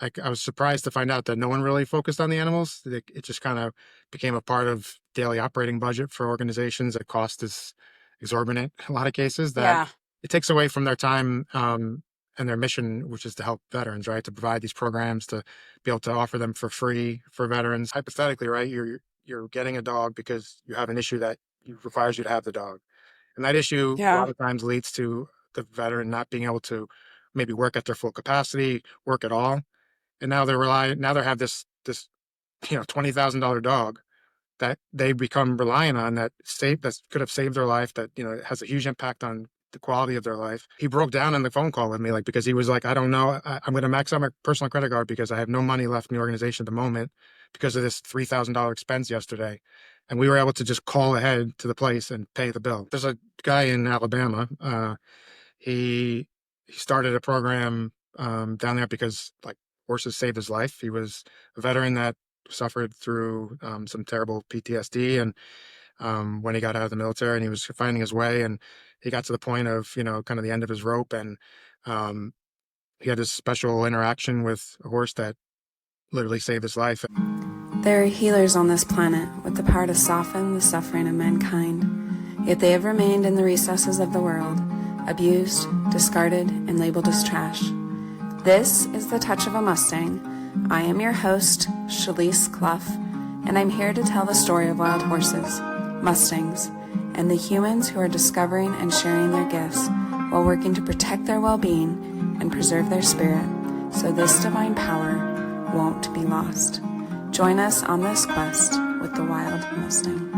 I was surprised to find out that no one really focused on the animals. It just kind of became a part of daily operating budget for organizations. The cost is exorbitant in a lot of cases that Yeah. it takes away from their time and their mission, which is to help veterans, right? To provide these programs to be able to offer them for free for veterans. Hypothetically, right? You're getting a dog because you have an issue that requires you to have the dog, and that issue a Yeah. lot of times leads to the veteran not being able to maybe work at their full capacity, work at all, and now they have this $20,000 dog that they become reliant on that could have saved their life, that it has a huge impact on the quality of their life. He broke down on the phone call with me, like, because he was like, I don't know, I'm going to max out my personal credit card because I have no money left in the organization at the moment because of this $3,000 expense yesterday. And we were able to just call ahead to the place and pay the bill. There's a guy in Alabama. He he started a program down there because, like, horses saved his life. He was a veteran that suffered through some terrible PTSD, and when he got out of the military, and he was finding his way, and he got to the point of kind of the end of his rope, and um, he had this special interaction with a horse that literally saved his life. There are healers on this planet with the power to soften the suffering of mankind, yet they have remained in the recesses of the world, abused, discarded, and labeled as trash. This is The Touch of a Mustang. I am your host, Shalise Clough, and I'm here to tell the story of wild horses, Mustangs, and the humans who are discovering and sharing their gifts while working to protect their well-being and preserve their spirit, so this divine power won't be lost. Join us on this quest with the wild Mustang.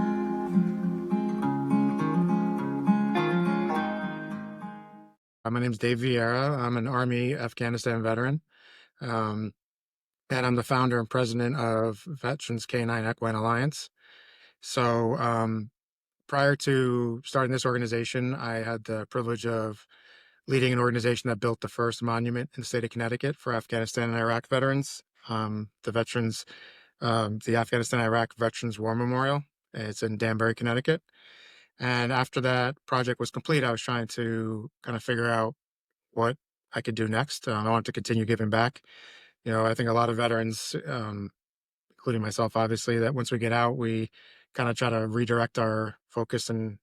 My name's Dave Vieira. I'm an Army Afghanistan veteran, um, and I'm the founder and president of Veterans K9Equine Alliance. So prior to starting this organization, I had the privilege of leading an organization that built the first monument in the state of Connecticut for Afghanistan and Iraq veterans. The Afghanistan and Iraq Veterans War Memorial. It's in Danbury, Connecticut. And after that project was complete, I was trying to kind of figure out what I could do next. I wanted to continue giving back. I think a lot of veterans, including myself, obviously, that once we get out, we kind of try to redirect our focus into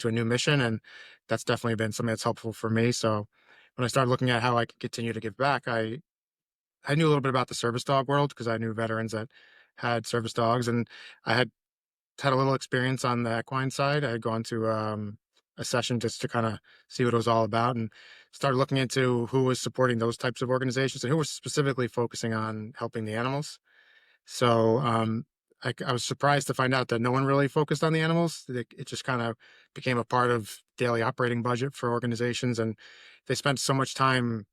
a new mission. And that's definitely been something that's helpful for me. So when I started looking at how I could continue to give back, I knew a little bit about the service dog world because I knew veterans that had service dogs, and I had a little experience on the equine side. I had gone to a session just to kind of see what it was all about, and started looking into who was supporting those types of organizations and who was specifically focusing on helping the animals. So I was surprised to find out that no one really focused on the animals. It just kind of became a part of daily operating budget for organizations, and they spent so much time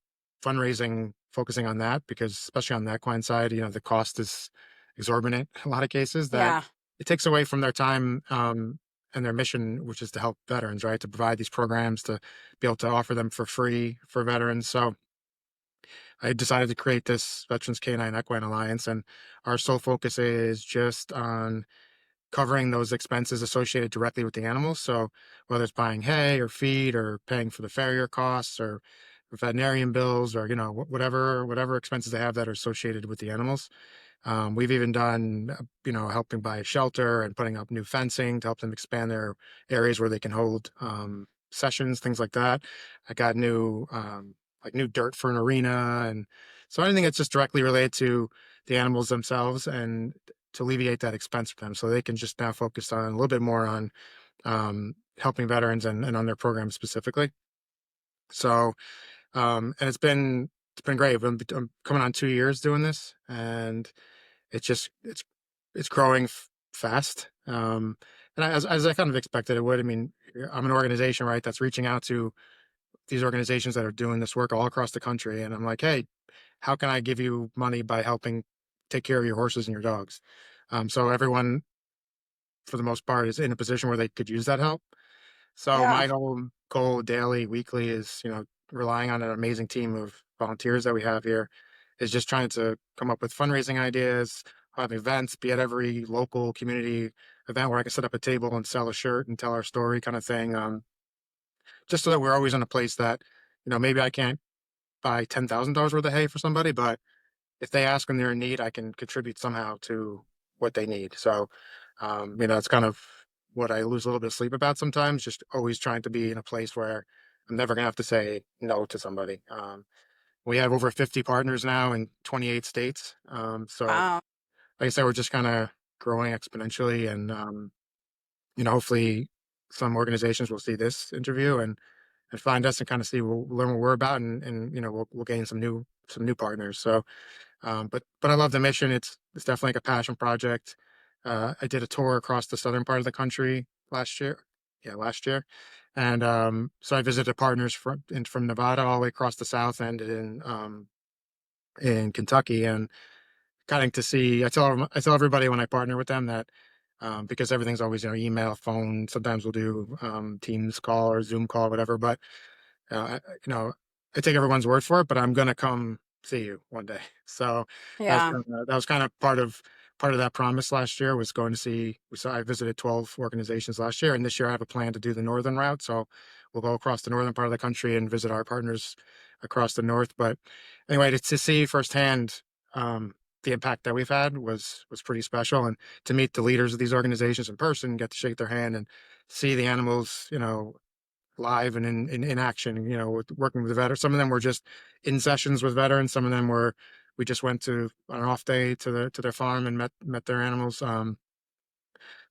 fundraising, focusing on that because, especially on the equine side, the cost is exorbitant in a lot of cases that Yeah. it takes away from their time and their mission, which is to help veterans, right? To provide these programs to be able to offer them for free for veterans. So I decided to create this Veterans K9 Equine Alliance, and our sole focus is just on covering those expenses associated directly with the animals. So whether it's buying hay or feed or paying for the farrier costs or veterinarian bills or whatever expenses they have that are associated with the animals. We've even done helping buy a shelter and putting up new fencing to help them expand their areas where they can hold sessions, things like that. I got new dirt for an arena, and so anything that's just directly related to the animals themselves, and to alleviate that expense for them, so they can just now focus on a little bit more on helping veterans and on their program specifically. So and it's been great. I'm coming on 2 years doing this, and it's growing fast. And as I kind of expected it would. I mean, I'm an organization, right, that's reaching out to these organizations that are doing this work all across the country, and I'm like, hey, how can I give you money by helping take care of your horses and your dogs? So everyone, for the most part, is in a position where they could use that help. So Yeah. my whole goal daily, weekly is, relying on an amazing team of volunteers that we have here, is just trying to come up with fundraising ideas, have events, be at every local community event where I can set up a table and sell a shirt and tell our story kind of thing. Just so that we're always in a place that, maybe I can't buy $10,000 worth of hay for somebody, but if they ask and they're in need, I can contribute somehow to what they need. So, it's kind of what I lose a little bit of sleep about sometimes, just always trying to be in a place where I'm never going to have to say no to somebody. We have over 50 partners now in 28 states. So, Wow. like I said, we're just kind of growing exponentially. And, hopefully some organizations will see this interview and find us and kind of see, we'll learn what we're about and we'll gain some new partners. So, but I love the mission. It's definitely like a passion project. I did a tour across the southern part of the country last year. Yeah, last year, and so I visited partners from Nevada all the way across the south, and in Kentucky, and kind of to see. I tell everybody when I partner with them that because everything's always email, phone. Sometimes we'll do Teams call or Zoom call, whatever. But I take everyone's word for it, but I'm gonna come see you one day. So Yeah. that was kind of part of that promise last year was going to see. So I visited 12 organizations last year, and this year I have a plan to do the northern route. So we'll go across the northern part of the country and visit our partners across the north. But anyway, to see firsthand the impact that we've had was pretty special, and to meet the leaders of these organizations in person, get to shake their hand and see the animals, live and in action, working with the veterans. Some of them were just in sessions with veterans. Some of them we just went to on an off day to their farm and met their animals. So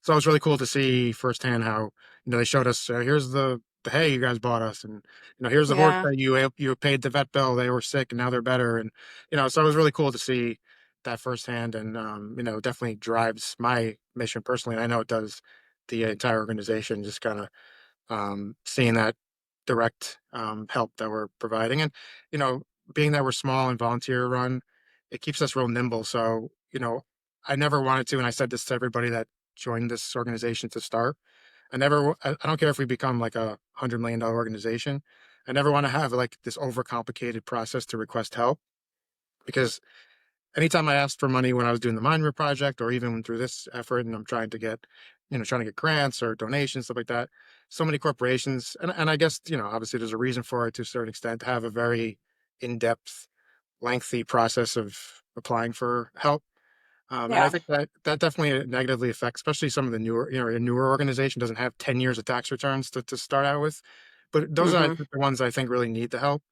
it was really cool to see firsthand how, they showed us, here's the hay you guys bought us. And, here's the horse Yeah. that you paid the vet bill. They were sick and now they're better. And, so it was really cool to see that firsthand and, definitely drives my mission personally. And I know it does the entire organization, just kind of seeing that direct help that we're providing. And, you know, being that we're small and volunteer run, it keeps us real nimble. So, I never wanted to, and I said this to everybody that joined this organization to start. I don't care if we become like $100 million organization. I never want to have like this overcomplicated process to request help because anytime I asked for money when I was doing the Mind project or even through this effort and I'm trying to get grants or donations, stuff like that, so many corporations, and I guess, obviously there's a reason for it to a certain extent, to have a very in-depth, lengthy process of applying for help. And I Yeah. think that definitely negatively affects, especially some of the newer, a newer organization doesn't have 10 years of tax returns to start out with. But those are Hmm. the ones I think really need the help.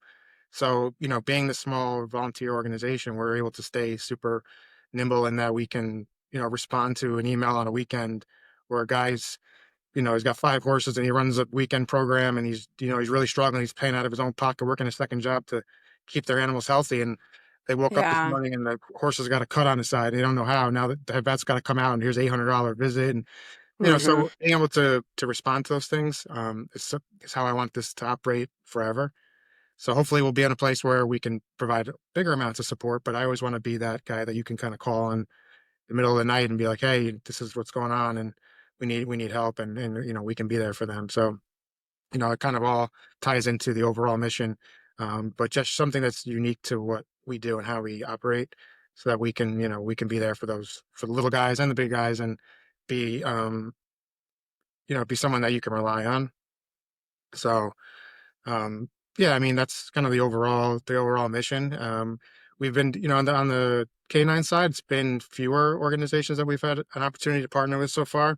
So, being the small volunteer organization, we're able to stay super nimble in that we can, respond to an email on a weekend where a guy's, he's got 5 horses and he runs a weekend program and he's really struggling. He's paying out of his own pocket, working a second job to keep their animals healthy. And they woke up this Yeah. morning and the horses got a cut on the side. They don't know how. Now that the vet's got to come out and here's $800 visit. And, Hmm. so being able to respond to those things is how I want this to operate forever. So hopefully we'll be in a place where we can provide bigger amounts of support, but I always want to be that guy that you can kind of call in the middle of the night and be like, "Hey, this is what's going on and we need help," and we can be there for them. So, it kind of all ties into the overall mission. But just something that's unique to what we do and how we operate so that we can be there for the little guys and the big guys and be be someone that you can rely on. So, Um, yeah, I mean, that's kind of the overall mission. We've been, on the K9 side, it's been fewer organizations that we've had an opportunity to partner with so far.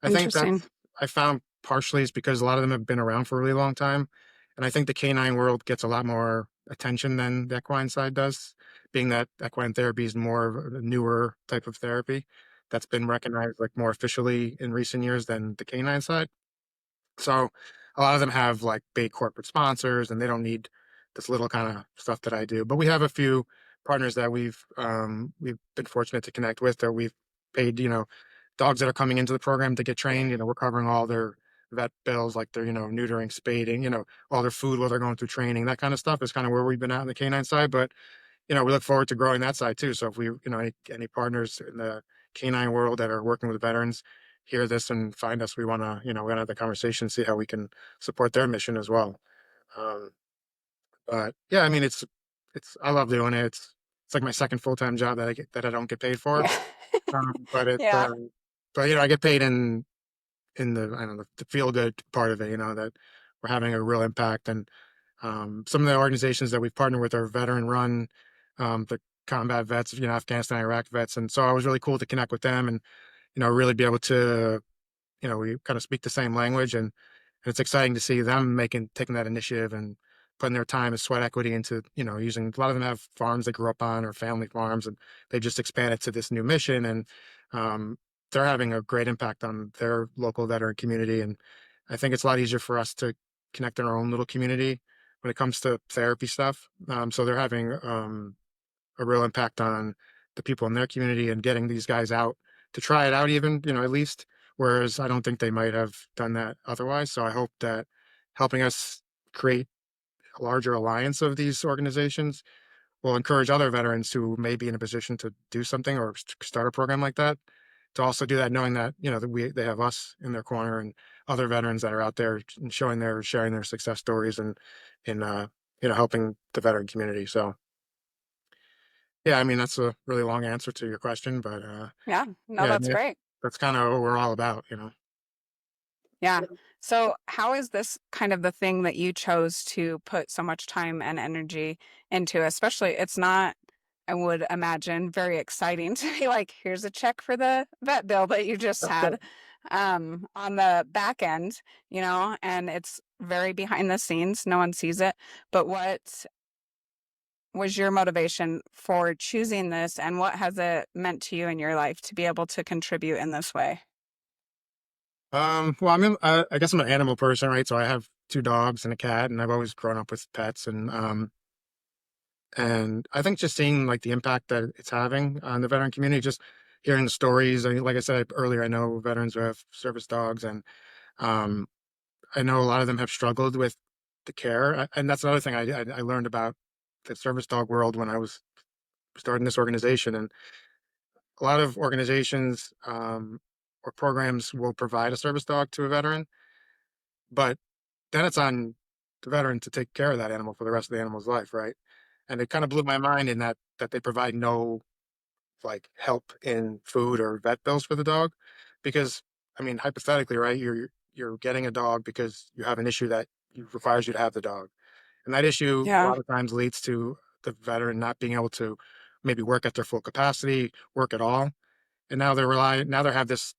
I think Interesting. I found partially is because a lot of them have been around for a really long time. And I think the K9 world gets a lot more attention than the equine side does, being that equine therapy is more of a newer type of therapy that's been recognized like more officially in recent years than the K9 side. So a lot of them have like big corporate sponsors and they don't need this little kind of stuff that I do. But we have a few partners that we've been fortunate to connect with or we've paid, dogs that are coming into the program to get trained, we're covering all their vet bills, like their, neutering, spading, all their food while they're going through training, that kind of stuff is kind of where we've been at on the canine side. But we look forward to growing that side too. So if we, any partners in the canine world that are working with veterans hear this and find us, we're gonna have the conversation, see how we can support their mission as well. Um, but yeah, I mean, I love doing it. It's like my second full time job that I don't get paid for. Yeah. But Yeah. but I get paid in the I don't know the feel good part of it. That we're having a real impact and some of the organizations that we've partnered with are veteran run. combat vets, Afghanistan and Iraq vets. And so it was really cool to connect with them and, really be able to, we kind of speak the same language. And it's exciting to see them taking that initiative and putting their time and sweat equity into, using, a lot of them have farms they grew up on or family farms, and they just expanded to this new mission. And um, they're having a great impact on their local veteran community. And I think it's a lot easier for us to connect in our own little community when it comes to therapy stuff. So they're having a real impact on the people in their community and getting these guys out to try it out, even, at least. Whereas I don't think they might have done that otherwise. So I hope that helping us create a larger alliance of these organizations will encourage other veterans who may be in a position to do something or start a program like that to also do that, knowing that, that they have us in their corner and other veterans that are out there and sharing their success stories and in helping the veteran community. So yeah, I mean, that's a really long answer to your question, but Yeah, no, yeah, I that's mean, great. that's kind of what we're all about. Yeah. So, how is this kind of the thing that you chose to put so much time and energy into? Especially, it's not, I would imagine, very exciting to be like, here's a check for the vet bill that you just had on the back end, and it's very behind the scenes. No one sees it. But what was your motivation for choosing this, and what has it meant to you in your life to be able to contribute in this way? Well, I guess I'm an animal person, right? So I have two dogs and a cat, and I've always grown up with pets, and I think just seeing like the impact that it's having on the veteran community, just hearing the stories. Like I said earlier, I know veterans who have service dogs, and um, I know a lot of them have struggled with the care, and that's another thing I learned about the service dog world when I was starting this organization. And a lot of organizations or programs will provide a service dog to a veteran, but then it's on the veteran to take care of that animal for the rest of the animal's life, right? And it kind of blew my mind in that they provide no like help in food or vet bills for the dog, because I mean, hypothetically, right? You're getting a dog because you have an issue that requires you to have the dog, and that issue a Yeah. lot of times leads to the veteran not being able to maybe work at their full capacity, work at all, and now they have this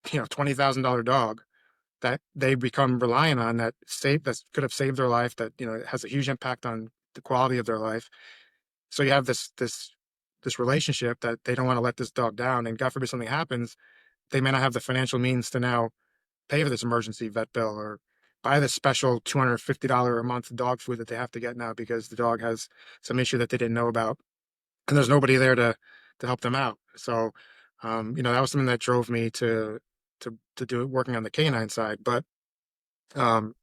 $20,000 dog that they become reliant on that could have saved their life, that it has a huge impact on the quality of their life. So you have this relationship that they don't want to let this dog down, and God forbid something happens, they may not have the financial means to now pay for this emergency vet bill or buy this special $250 a month dog food that they have to get now because the dog has some issue that they didn't know about, and there's nobody there to help them out. So that was something that drove me to do it, working on the canine side. But um,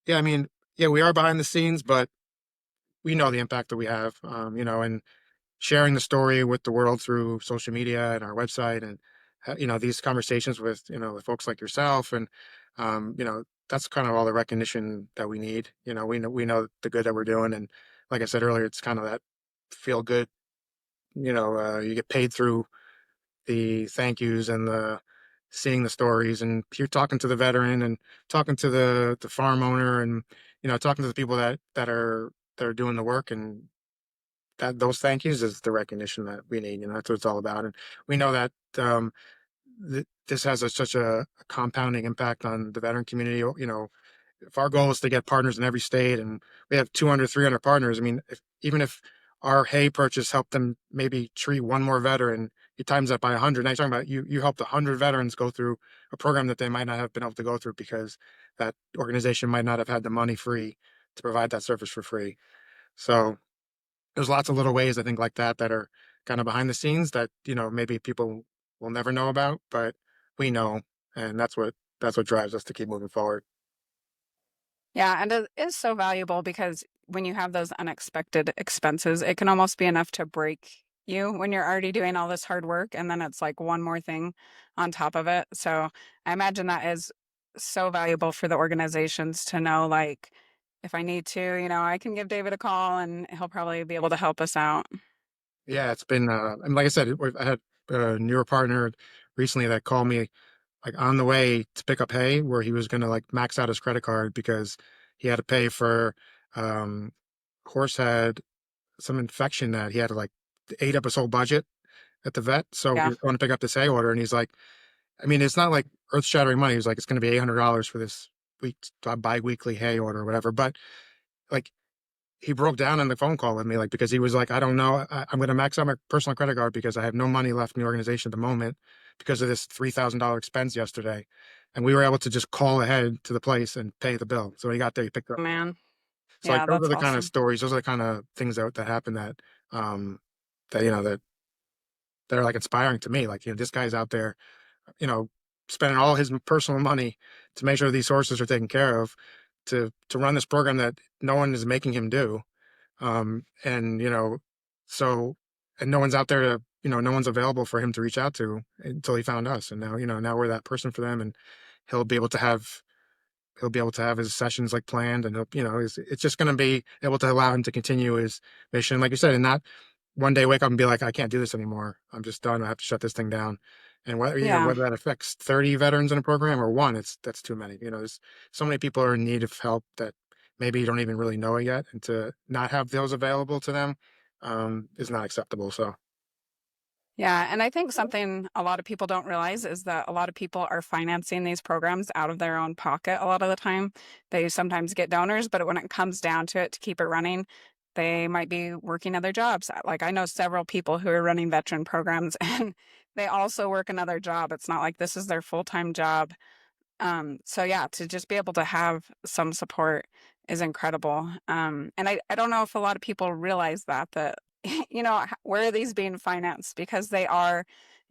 yeah, I mean, yeah, we are behind the scenes, but we know the impact that we have, and sharing the story with the world through social media and our website, and these conversations with with folks like yourself, and that's kind of all the recognition that we need. We know the good that we're doing, and like I said earlier, it's kind of that feel good. You get paid through the thank yous and the seeing the stories, and you're talking to the veteran and talking to the farm owner, and talking to the people that are doing the work, and that those thank yous is the recognition that we need. That's what it's all about. And we know that this has such a compounding impact on the veteran community. If our goal is to get partners in every state, and we have 200, 300 partners, I mean, even if our hay purchase helped them maybe treat one more veteran, you times that by 100. Now you're talking about you helped 100 veterans go through a program that they might not have been able to go through because that organization might not have had the money free to provide that service for free. So there's lots of little ways I think like that are kind of behind the scenes that maybe people will never know about, but we know, and that's what drives us to keep moving forward. Yeah, and it is so valuable because when you have those unexpected expenses, it can almost be enough to break you when you're already doing all this hard work. And then it's like one more thing on top of it. So I imagine that is so valuable for the organizations to know, like, if I need to, I can give David a call and he'll probably be able to help us out. Yeah, it's been, and like I said, I had a newer partner recently that called me like on the way to pick up hay, where he was going to like max out his credit card because he had to pay for um, horse head, some infection that he had to like ate up his whole budget at the vet. So he Yeah. was going to pick up this hay order, and he's like, I mean, it's not like earth shattering money. He's like, it's going to be $800 for this week bi-weekly hay order or whatever. But like, he broke down on the phone call with me, like, because he was like, I don't know, I'm going to max out my personal credit card because I have no money left in the organization at the moment because of this $3,000 expense yesterday. And we were able to just call ahead to the place and pay the bill. So when he got there, he picked up. Man. So like, Yeah, those are that's the kind of awesome. stories, those are the kind of things that happen um, that, you know, that are like inspiring to me. Like, you know, this guy's out there, you know, spending all his personal money to make sure these horses are taken care of, to run this program that no one is making him do. And you know, so, and no one's out there to, you know, no one's available for him to reach out to until he found us. And now, you know, now we're that person for them, and he'll be able to have he'll be able to have his sessions like planned, and he'll, you know, it's just going to be able to allow him to continue his mission, like you said, and not one day wake up and be like, I can't do this anymore. I'm just done. I have to shut this thing down. And whether, you know, Yeah. whether that affects 30 veterans in a program or one, that's too many. You know, there's so many people are in need of help that maybe you don't even really know it yet. And to not have those available to them is not acceptable. So Yeah, and I think something a lot of people don't realize is that a lot of people are financing these programs out of their own pocket a lot of the time. They sometimes get donors, but when it comes down to it to keep it running, they might be working other jobs. Like I know several people who are running veteran programs and they also work another job. It's not like this is their full-time job. So yeah, to just be able to have some support is incredible. And I don't know if a lot of people realize that, you know, where are these being financed? Because they are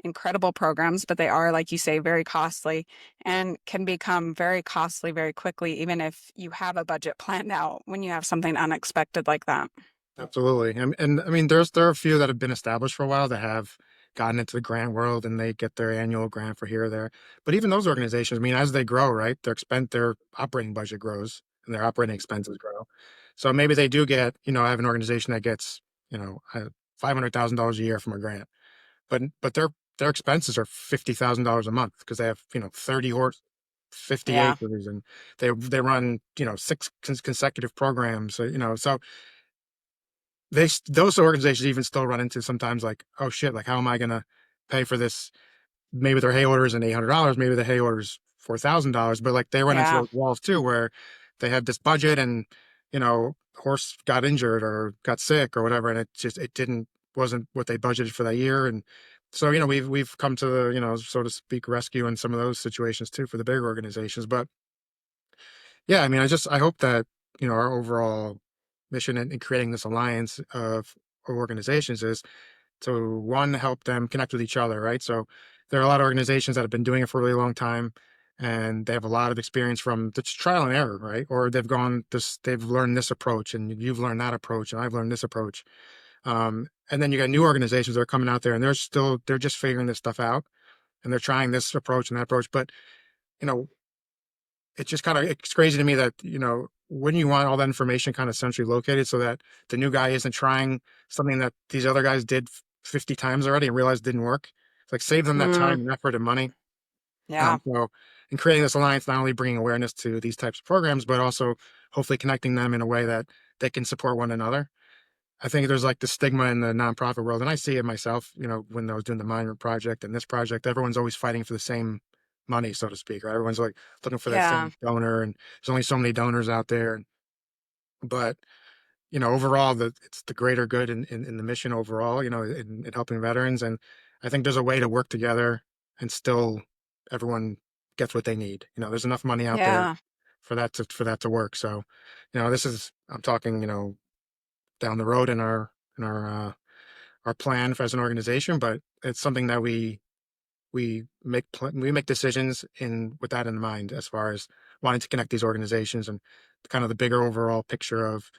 incredible programs, but they are, like you say, very costly and can become very costly very quickly, even if you have a budget planned out when you have something unexpected like that. absolutely. And I mean, there are a few that have been established for a while that have gotten into the grant world and they get their annual grant for here or there. But even those organizations, I mean, as they grow, right, their operating budget grows and their operating expenses grow. So maybe they do get, you know, I have an organization that gets, you know, $500,000 a year from a grant, but their expenses are $50,000 a month because they have, you know, 30 horse, 50 Yeah. acres, and they run, you know, six consecutive programs. So, you know, so those organizations even still run into sometimes like, oh shit, like how am I gonna pay for this? Maybe their hay orders and $800, maybe the hay orders $4,000, but like they run into Yeah. those walls too, where they had this budget and, you know, horse got injured or got sick or whatever, and it didn't wasn't what they budgeted for that year, and so, you know, we've come to the, you know, so to speak, rescue in some of those situations too for the bigger organizations, but yeah, I mean, I hope that, you know, our overall mission in creating this alliance of organizations is to, one, help them connect with each other, right? So there are a lot of organizations that have been doing it for a really long time, and they have a lot of experience from just trial and error, right? Or they've learned this approach, and you've learned that approach, and I've learned this approach. And then you got new organizations that are coming out there, and they're just figuring this stuff out, and they're trying this approach and that approach. But you know, it's just kind of, it's crazy to me that, you know, wouldn't you want all that information kind of centrally located so that the new guy isn't trying something that these other guys did 50 times already and realized didn't work? It's like, save them that Mm, time and effort and money. yeah. So in creating this alliance, not only bringing awareness to these types of programs, but also hopefully connecting them in a way that they can support one another. I think there's like the stigma in the nonprofit world, and I see it myself, you know, when I was doing the Mine project and this project, everyone's always fighting for the same money, so to speak, right? Everyone's like looking for that Yeah. same donor, and there's only so many donors out there. But, you know, overall, it's the greater good in the mission overall, you know, in helping veterans. And I think there's a way to work together and still everyone gets what they need. You know, there's enough money out there Yeah. for that to work. So, you know, I'm talking, you know, down the road in our plan as an organization, but it's something that we make decisions in with that in mind, as far as wanting to connect these organizations and kind of the bigger overall picture of,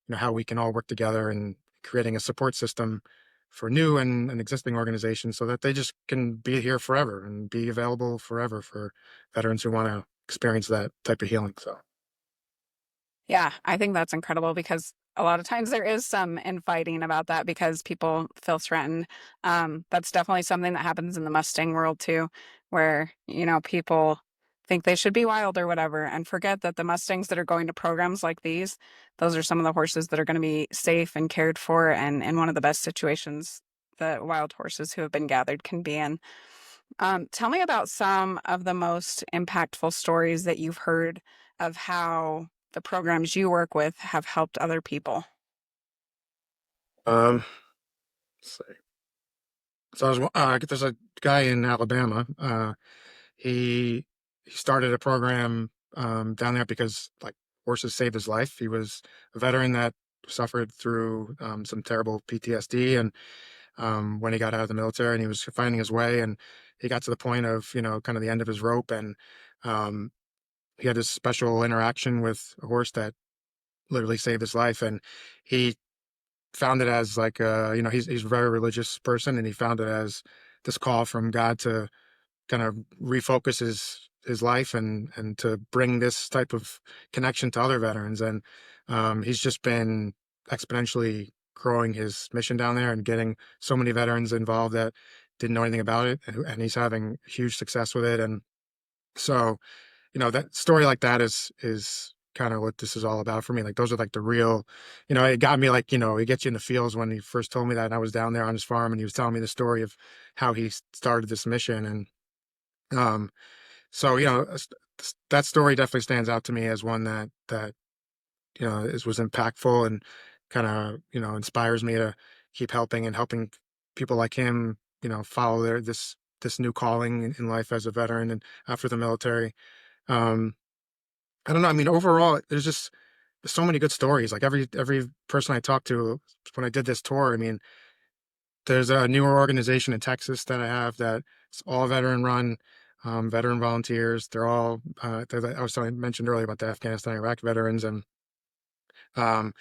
you know, how we can all work together and creating a support system for new and existing organizations so that they just can be here forever and be available forever for veterans who want to experience that type of healing. So Yeah, I think that's incredible because a lot of times there is some infighting about that because people feel threatened. That's definitely something that happens in the Mustang world too, where, you know, people think they should be wild or whatever, and forget that the Mustangs that are going to programs like these, those are some of the horses that are going to be safe and cared for and in one of the best situations that wild horses who have been gathered can be in. Tell me about some of the most impactful stories that you've heard of how the programs you work with have helped other people. Um, let's see. So there's a guy in Alabama. He he started a program down there because like horses saved his life. He was a veteran that suffered through some terrible PTSD, and when he got out of the military, and he was finding his way, and he got to the point of kind of the end of his rope, and um, he had this special interaction with a horse that literally saved his life, and he found it as like he's a very religious person, and he found it as this call from God to kind of refocus his life and to bring this type of connection to other veterans. And he's just been exponentially growing his mission down there and getting so many veterans involved that didn't know anything about it, and he's having huge success with it. And so that story like that is kind of what this is all about for me. Like those are like the real, it got me like, it gets you in the feels when he first told me that. And I was down there on his farm and he was telling me the story of how he started this mission. And so, that story definitely stands out to me as one that was impactful and kind of inspires me to keep helping and helping people like him follow this new calling in life as a veteran and after the military. um I don't know, I mean, overall there's so many good stories. Like every person I talked to when I did this tour, I mean, there's a newer organization in Texas that I have that it's all veteran run, veteran volunteers. They're all, I mentioned earlier about the Afghanistan and Iraq veterans, and um,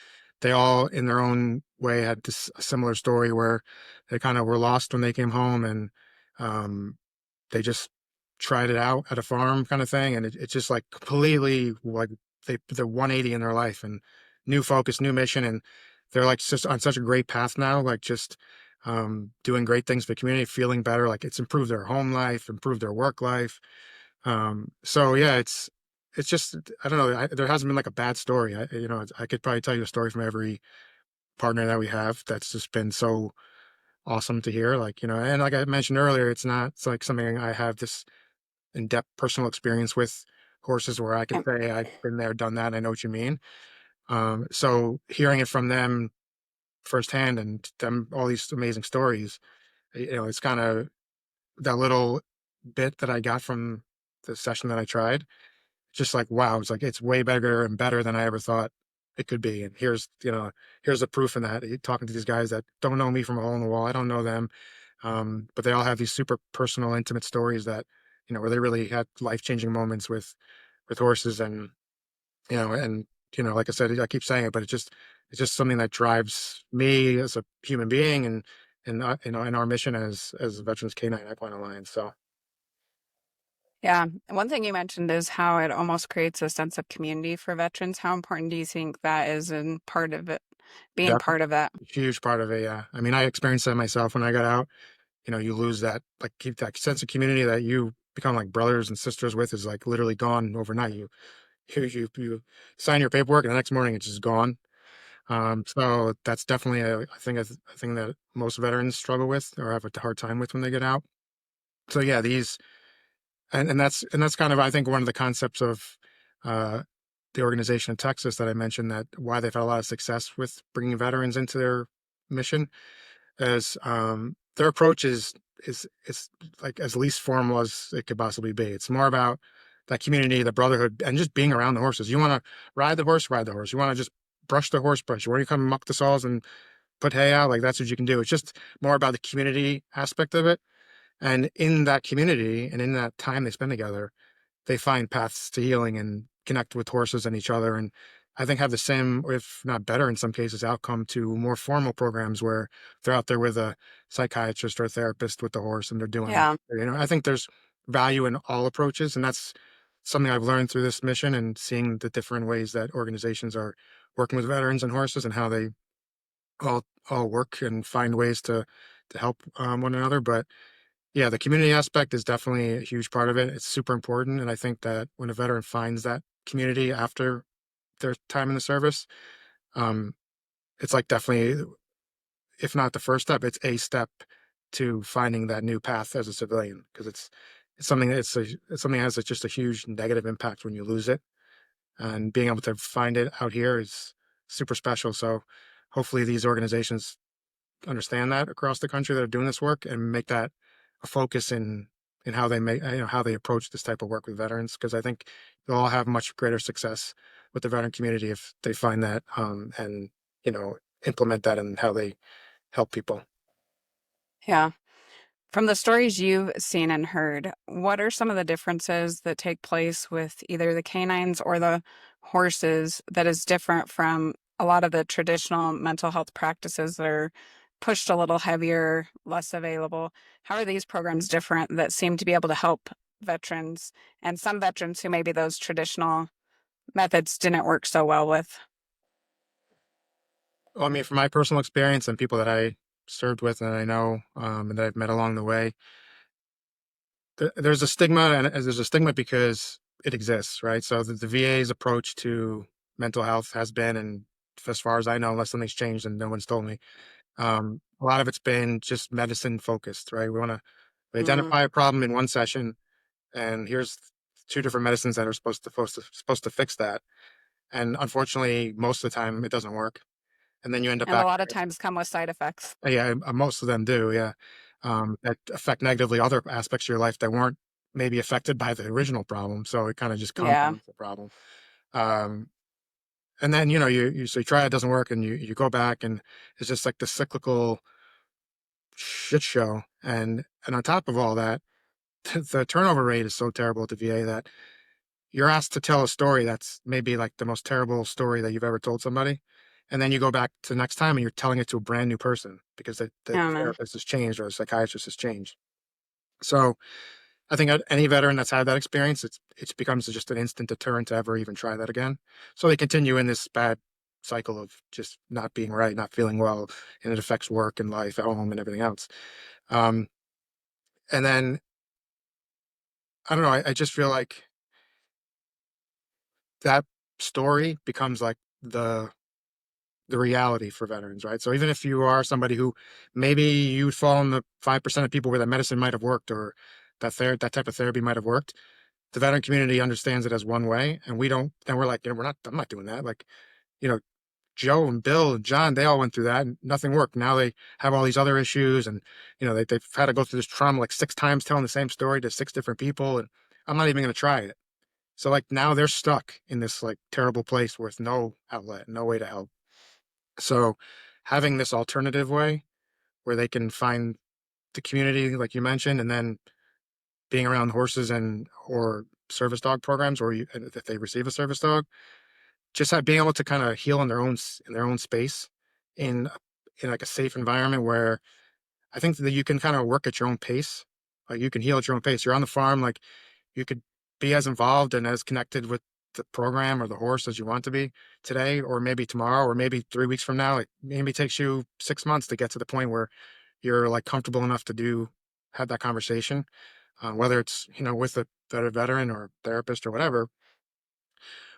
they all, in their own way, had this a similar story where they kind of were lost when they came home, and um, they just tried it out at a farm kind of thing, and it just like completely like they're 180 in their life and new focus, new mission, and they're like just on such a great path now, like just doing great things for the community, feeling better, like it's improved their home life, improved their work life. So yeah, it's just I don't know. There hasn't been like a bad story. I could probably tell you a story from every partner that we have that's just been so awesome to hear. Like and like I mentioned earlier, it's like something I have this in-depth personal experience with horses where I could Yeah. say I've been there, done that. I know what you mean. So hearing it from them firsthand and them all these amazing stories, it's kind of that little bit that I got from the session that I tried. Just like wow, it's like it's way bigger and better than I ever thought it could be. And here's the proof in that. Talking to these guys that don't know me from a hole in the wall, I don't know them, but they all have these super personal, intimate stories that where they really had life changing moments with horses. And and like I said, I keep saying it, but it's just something that drives me as a human being and in our mission as Veterans K9 Equine Alliance. So Yeah. One thing you mentioned is how it almost creates a sense of community for veterans. How important do you think that is in part of it, being definitely part of that? a huge part of it. Yeah, I mean, I experienced that myself when I got out. You lose that like keep that sense of community that you become like brothers and sisters with is like literally gone overnight. You sign your paperwork and the next morning it's just gone. So that's definitely a thing that most veterans struggle with or have a hard time with when they get out. So yeah, these and that's kind of I think one of the concepts of uh, the organization in Texas that I mentioned, that why they've had a lot of success with bringing veterans into their mission is their approach is like as least formal as it could possibly be. It's more about that community, the brotherhood, and just being around the horses. You want to ride the horse, ride the horse. You want to just brush the horse, brush. You want to come muck the saws and put hay out, like that's what you can do. It's just more about the community aspect of it. And in that community and in that time they spend together, they find paths to healing and connect with horses and each other. And I think have the same, if not better in some cases, outcome to more formal programs where they're out there with a psychiatrist or a therapist with the horse and they're doing, Yeah. I think there's value in all approaches. And that's something I've learned through this mission and seeing the different ways that organizations are working with veterans and horses and how they all work and find ways to help one another. But Yeah, the community aspect is definitely a huge part of it. It's super important, and I think that when a veteran finds that community after their time in the service, um, it's like definitely, if not the first step, it's a step to finding that new path as a civilian because it's something it's something that has just a huge negative impact when you lose it, and being able to find it out here is super special. So hopefully these organizations understand that across the country that are doing this work and make that a focus in how they make how they approach this type of work with veterans, because I think they'll all have much greater success with the veteran community if they find that and implement that in how they help people. Yeah. From the stories you've seen and heard, what are some of the differences that take place with either the canines or the horses that is different from a lot of the traditional mental health practices that are pushed a little heavier, less available? How are these programs different that seem to be able to help veterans and some veterans who maybe those traditional methods didn't work so well with? Well, I mean, from my personal experience and people that I served with and I know and that I've met along the way, there's a stigma, and there's a stigma because it exists, right? So the VA's approach to mental health has been, and as far as I know, unless something's changed and no one's told me, a lot of it's been just medicine focused, right? We Mm. identify a problem in one session, and here's two different medicines that are supposed to fix that. And unfortunately, most of the time, it doesn't work. And then you end up And a back lot of there. times come with side effects. Yeah, most of them do. Yeah, that affect negatively other aspects of your life that weren't maybe affected by the original problem. So it kind of just Yeah. compounds the problem. Um, and then so you try it, doesn't work, and you go back, and it's just like the cyclical shit show. And on top of all that, the turnover rate is so terrible at the VA that you're asked to tell a story that's maybe like the most terrible story that you've ever told somebody. And then you go back to the next time and you're telling it to a brand new person because the Oh, man. therapist has changed or the psychiatrist has changed. So I think any veteran that's had that experience, it becomes just an instant deterrent to ever even try that again. So they continue in this bad cycle of just not being right, not feeling well, and it affects work and life at home and everything else. Um, and then I don't know, I just feel like that story becomes like the reality for veterans, right? So even if you are somebody who maybe you fall in the 5% of people where that medicine might have worked or that type of therapy might have worked, the veteran community understands it as one way, and we don't. And we're like, we're not. I'm not doing that. Like, you know, Joe and Bill and John, they all went through that, and nothing worked. Now they have all these other issues, and they've had to go through this trauma like 6 times, telling the same story to 6 different people, and I'm not even going to try it. So like now they're stuck in this like terrible place with no outlet, no way to help. So having this alternative way where they can find the community, like you mentioned, and then being around horses and or service dog programs, or if they receive a service dog, just being able to kind of heal in in their own space, in in like a safe environment where I think that you can kind of work at your own pace. Like you can heal at your own pace. You're on the farm, like you could be as involved and as connected with the program or the horse as you want to be today, or maybe tomorrow, or maybe 3 weeks from now. It maybe takes you 6 months to get to the point where you're like comfortable enough to have that conversation, whether it's with a veteran or therapist or whatever,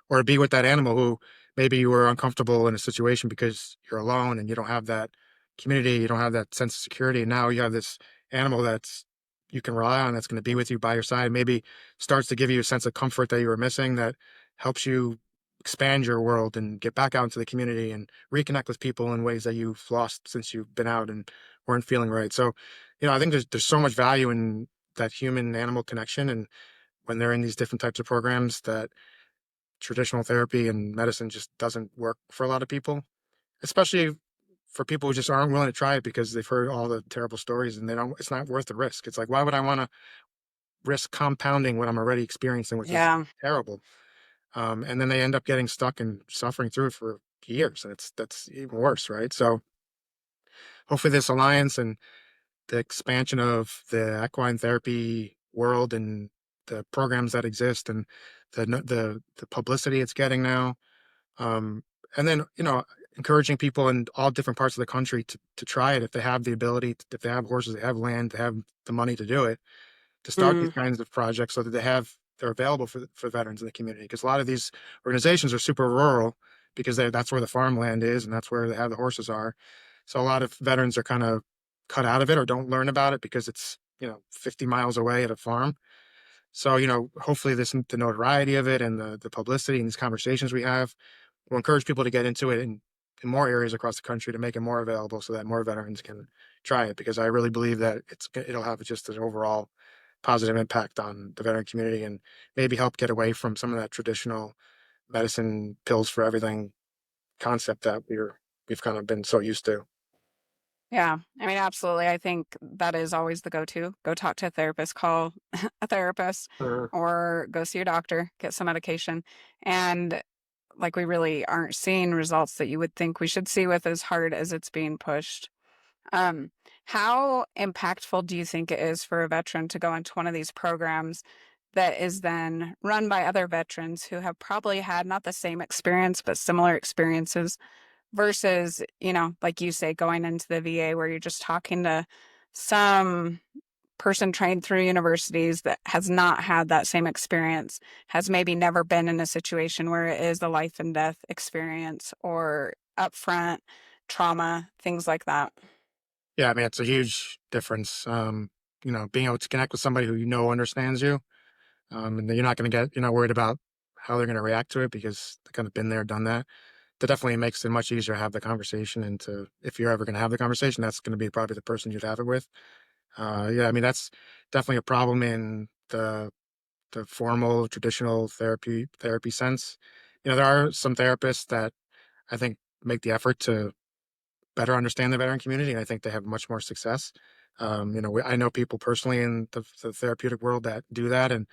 or be with that animal who maybe you were uncomfortable in a situation because you're alone and you don't have that community, you don't have that sense of security. And now you have this animal that's you can rely on, that's going to be with you by your side, maybe starts to give you a sense of comfort that you were missing, that helps you expand your world and get back out into the community and reconnect with people in ways that you've lost since you've been out and weren't feeling right. So, I think there's so much value in that human animal connection. And when they're in these different types of programs, that traditional therapy and medicine just doesn't work for a lot of people, especially for people who just aren't willing to try it because they've heard all the terrible stories and it's not worth the risk. It's like, why would I want to risk compounding what I'm already experiencing, which is Yeah. terrible? And then they end up getting stuck and suffering through it for years. And that's even worse, right? So hopefully this alliance and the expansion of the equine therapy world and the programs that exist and the publicity it's getting now. And then, encouraging people in all different parts of the country to try it if they have the ability, if they have horses, they have land, they have the money to do it, to start these Mm, kinds of projects so that they're available for veterans in the community. Because a lot of these organizations are super rural because that's where the farmland is and that's where they have the horses are. So a lot of veterans are kind of cut out of it or don't learn about it because it's 50 miles away at a farm. So hopefully the notoriety of it and the publicity and these conversations we have will encourage people to get into it in more areas across the country to make it more available so that more veterans can try it, because I really believe that it'll have just an overall positive impact on the veteran community and maybe help get away from some of that traditional medicine pills for everything concept that we've kind of been so used to. yeah. I mean, absolutely. I think that is always the go-to. Go talk to a therapist, call a therapist, Mhm. or go see your doctor, get some medication. And like we really aren't seeing results that you would think we should see with as hard as it's being pushed. Um, how impactful do you think it is for a veteran to go into one of these programs that is then run by other veterans who have probably had not the same experience, but similar experiences versus, like you say, going into the VA where you're just talking to some person trained through universities that has not had that same experience, has maybe never been in a situation where it is a life and death experience or upfront trauma, things like that. Yeah, I mean, it's a huge difference. Being able to connect with somebody who understands you, and that you're not worried about how they're going to react to it because they've kind of been there, done that. That definitely makes it much easier to have the conversation. And if you're ever going to have the conversation, that's going to be probably the person you'd have it with. Yeah, I mean, that's definitely a problem in the formal traditional therapy sense. There are some therapists that I think make the effort to better understand the veteran community, and I think they have much more success. I know people personally in the therapeutic world that do that and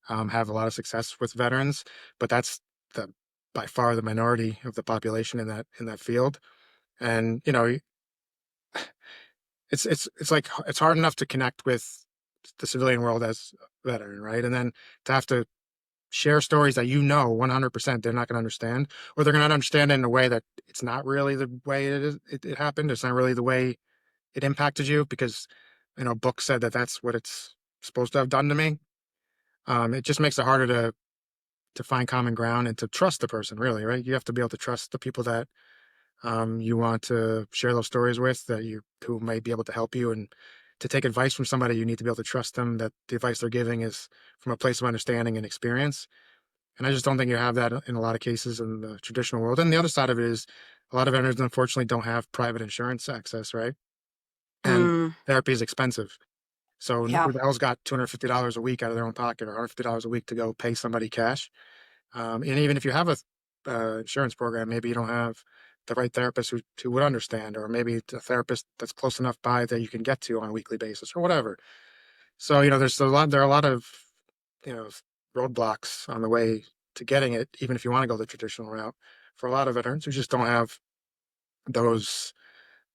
have a lot of success with veterans, but that's the by far the minority of the population in that field. And it's like it's hard enough to connect with the civilian world as a veteran, right? And then to have to share stories that 100% they're not going to understand, or they're going to understand it in a way that it's not really the way it happened. It's not really the way it impacted you because book said that that's what it's supposed to have done to me. It just makes it harder to find common ground and to trust the person, really, right? You have to be able to trust the people that you want to share those stories with, who may be able to help you. And to take advice from somebody, you need to be able to trust them that the advice they're giving is from a place of understanding and experience. And I just don't think you have that in a lot of cases in the traditional world. And the other side of it is a lot of veterans unfortunately don't have private insurance access, right? And Mm, therapy is expensive. So yeah. who the hell's got $250 a week out of their own pocket or $150 a week to go pay somebody cash? And even if you have a insurance program, maybe you don't have the right therapist who would understand, or maybe a therapist that's close enough by that you can get to on a weekly basis or whatever. So, there are a lot of, you know, roadblocks on the way to getting it, even if you want to go the traditional route for a lot of veterans who just don't have those,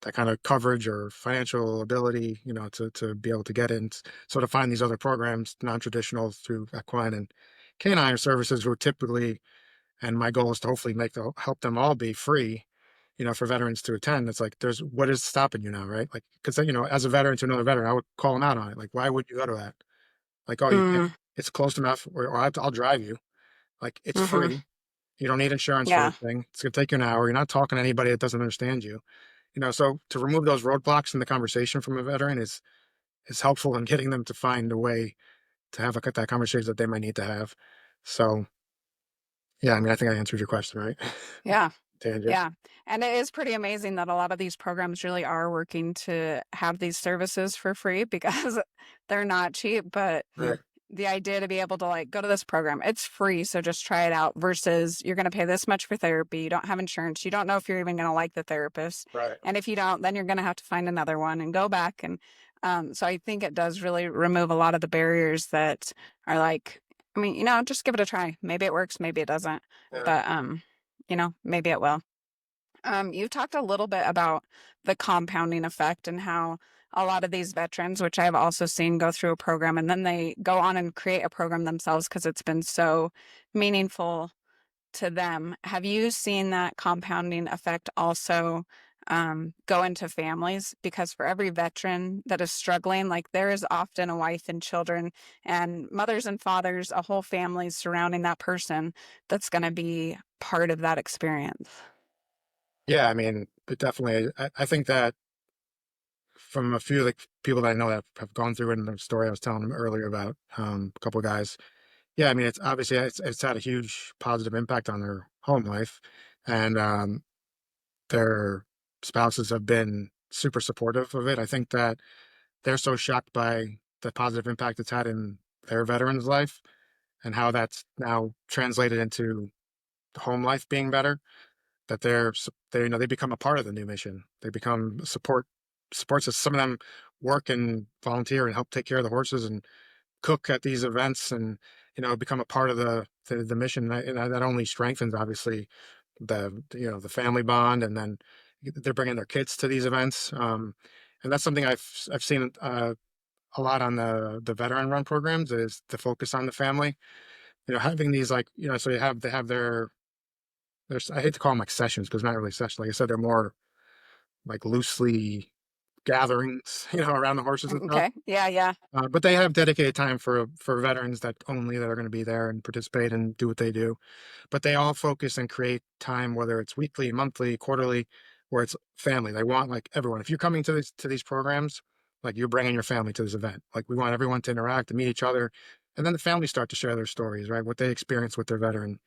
that kind of coverage or financial ability, to be able to get in. So to find these other programs, non-traditional through equine and canine services who are typically, and my goal is to hopefully help them all be free, for veterans to attend. It's like, what is stopping you now, right? Like, because as a veteran to another veteran, I would call them out on it. Like, why would you go to that? Like, oh, you can't. Mm, It's close enough, or I'll drive you. Like, it's hmm. free. You don't need insurance for Yeah. the thing. It's gonna take you an hour. You're not talking to anybody that doesn't understand you. So to remove those roadblocks in the conversation from a veteran is helpful in getting them to find a way to have that conversation that they might need to have. So yeah, I mean, I think I answered your question, right? Yeah. Tangent. Yeah. And it is pretty amazing that a lot of these programs really are working to have these services for free because they're not cheap. But Right. the idea to be able to like go to this program, it's free. So just try it out versus you're going to pay this much for therapy. You don't have insurance. You don't know if you're even going to like the therapist. Right. And if you don't, then you're going to have to find another one and go back. And so I think it does really remove a lot of the barriers that are like, I mean, just give it a try. Maybe it works, maybe it doesn't. Yeah. But maybe it will. You've talked a little bit about the compounding effect and how a lot of these veterans, which I've also seen go through a program and then they go on and create a program themselves because it's been so meaningful to them, have you seen that compounding effect also go into families? Because for every veteran that is struggling, like there is often a wife and children and mothers and fathers, a whole family surrounding that person that's going to be part of that experience. Yeah, I mean, it definitely. I think that from a few like people that I know that have gone through it in the story I was telling them earlier about a couple of guys. Yeah, I mean, it's obviously it's had a huge positive impact on their home life, and their spouses have been super supportive of it. I think that they're so shocked by the positive impact it's had in their veteran's life and how that's now translated into the home life being better, that they they become a part of the new mission. They become supports us. Some of them work and volunteer and help take care of the horses and cook at these events, and become a part of the mission. And that only strengthens, obviously, the family bond, and then they're bringing their kids to these events. And that's something I've seen a lot on the veteran run programs, is the focus on the family. Having these, like, so they have their, I hate to call them like sessions, because not really sessions. Like I said, they're more like loosely gatherings, around the horses and stuff. Okay. Yeah. Yeah. But they have dedicated time for veterans that are going to be there and participate and do what they do. But they all focus and create time, whether it's weekly, monthly, quarterly, where it's family. They want, like, everyone. If you're coming to these programs, like, you're bringing your family to this event. Like, we want everyone to interact, to meet each other, and then the families start to share their stories, right? What they experience with their veteran.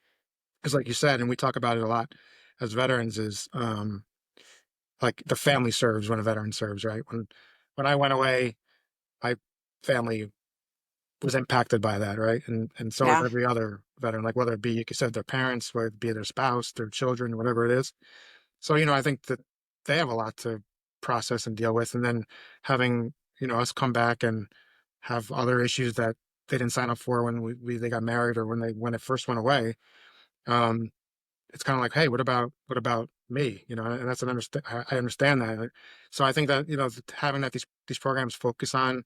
Because, like you said, and we talk about it a lot as veterans, is like, the family serves when a veteran serves, right? When I went away, my family was impacted by that, right? And so is Yeah. every other veteran, like, whether it be, like you said, their parents, whether it be their spouse, their children, whatever it is. So, I think that they have a lot to process and deal with. And then having, us come back and have other issues that they didn't sign up for when they got married, or when it first went away. Um, it's kind of like, hey, what about me? And that's I understand that. So I think that, having that these programs focus on,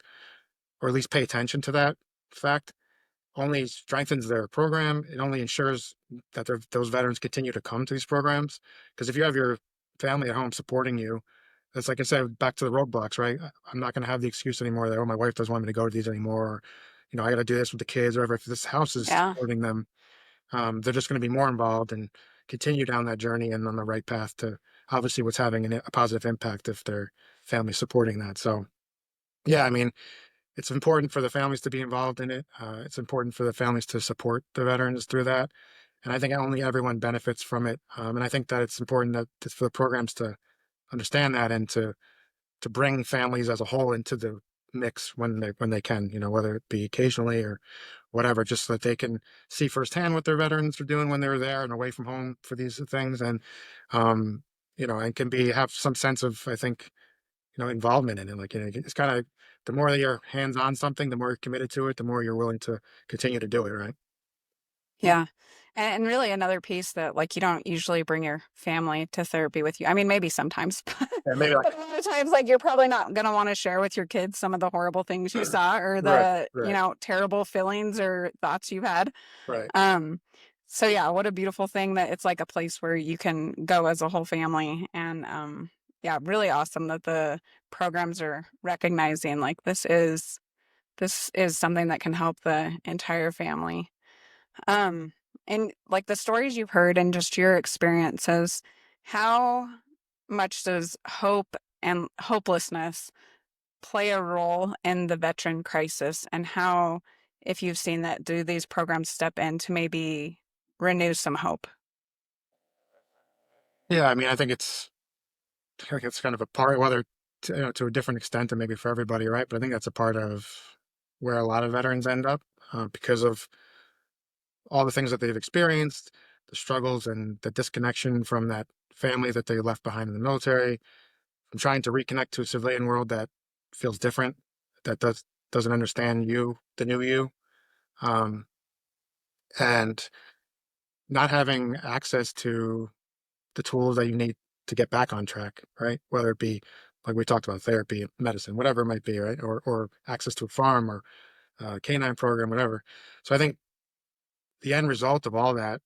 or at least pay attention to that fact, only strengthens their program. It only ensures that those veterans continue to come to these programs. Because if you have your family at home supporting you, it's like I said, back to the roadblocks, right? I'm not going to have the excuse anymore that, oh, my wife doesn't want me to go to these anymore. Or, I got to do this with the kids, or whatever. If this house is Yeah. supporting them, they're just going to be more involved and continue down that journey and on the right path to, obviously, what's having a positive impact if their family's supporting that. So, yeah, I mean, it's important for the families to be involved in it. It's important for the families to support the veterans through that. And I think only everyone benefits from it. And I think that it's important for the programs to understand that, and to bring families as a whole into the mix when they can, whether it be occasionally or whatever, just so that they can see firsthand what their veterans are doing when they're there and away from home for these things. And, um, and can have some sense of, I think, involvement in it. Like, it's kind of, the more that you're hands on something, the more you're committed to it, the more you're willing to continue to do it. Right. Yeah. And really another piece that, like, you don't usually bring your family to therapy with you. I mean, maybe sometimes, And maybe, like, but a lot of times, like, you're probably not going to want to share with your kids some of the horrible things you saw, or right, the, right, terrible feelings or thoughts you've had. right. Um, so yeah, what a beautiful thing that it's like a place where you can go as a whole family. And yeah, really awesome that the programs are recognizing, like, this is something that can help the entire family. Um, and like the stories you've heard and just your experiences, how much does hope and hopelessness play a role in the veteran crisis? And how, if you've seen that, do these programs step in to maybe renew some hope? Yeah. I mean, I think it's kind of a part, whether to a different extent and maybe for everybody, right? But I think that's a part of where a lot of veterans end up, because of all the things that they've experienced, the struggles and the disconnection from that family that they left behind in the military, from trying to reconnect to a civilian world that feels different, that doesn't understand you, the new you, um, and not having access to the tools that you need to get back on track, right? Whether it be, like we talked about, therapy, medicine, whatever it might be, right? Or access to a farm, or canine program, whatever. So I think the end result of all that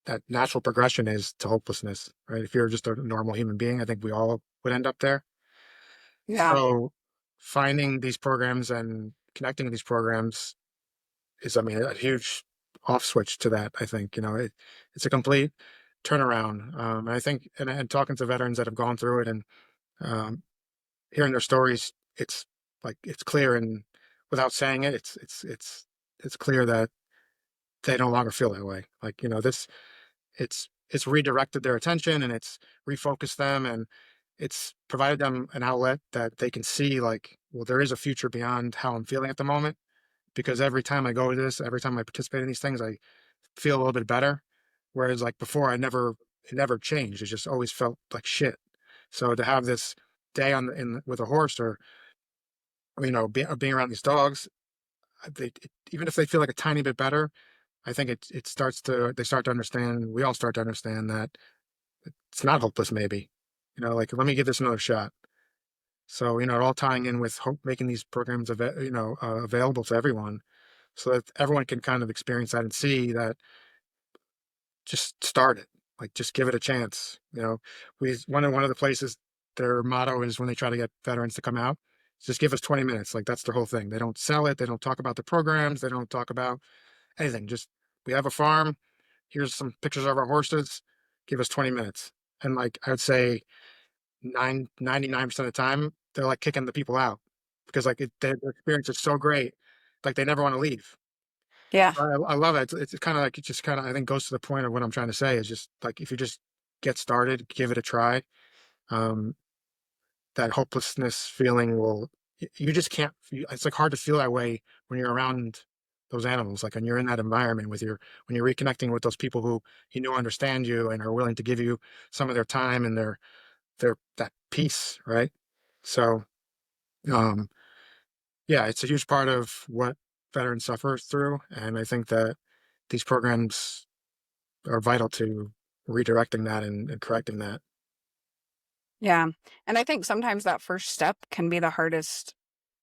that natural progression is to hopelessness, right? If you're just a normal human being, I think we all would end up there. Yeah. So finding these programs and connecting these programs is, I mean, a huge off switch to that. I think, it's a complete turnaround. And I think, and talking to veterans that have gone through it and um, hearing their stories, it's like, it's clear, and without saying it, it's clear that they no longer feel that way. Like, it's redirected their attention, and it's refocused them, and it's provided them an outlet that they can see, like, well, there is a future beyond how I'm feeling at the moment. Because every time I go to this, every time I participate in these things, I feel a little bit better. Whereas like before, it never changed. It just always felt like shit. So to have this day with a horse, or being around these dogs, even if they feel like a tiny bit better, I think they start to understand. We all start to understand that it's not hopeless. Maybe, like, let me give this another shot. So all tying in with hope, making these programs available to everyone, so that everyone can kind of experience that and see that, just start it. Like, just give it a chance. One of the places, their motto is, when they try to get veterans to come out, just give us 20 minutes. Like, that's their whole thing. They don't sell it. They don't talk about the programs. They don't talk about anything. Just, we have a farm. Here's some pictures of our horses. Give us 20 minutes. And like, I would say 99% of the time, they're like kicking the people out, because like their experience is so great. Like, they never want to leave. Yeah. I love it. It's kind of like, it just kind of, I think, goes to the point of what I'm trying to say, is just like, if you just get started, give it a try, um, that hopelessness feeling you just can't, it's like hard to feel that way when you're around those animals, like when you're in that environment when you're reconnecting with those people who understand you and are willing to give you some of their time and their that peace, right? So, um, yeah, it's a huge part of what veterans suffer through, and I think that these programs are vital to redirecting that and correcting that. Yeah. And I think sometimes that first step can be the hardest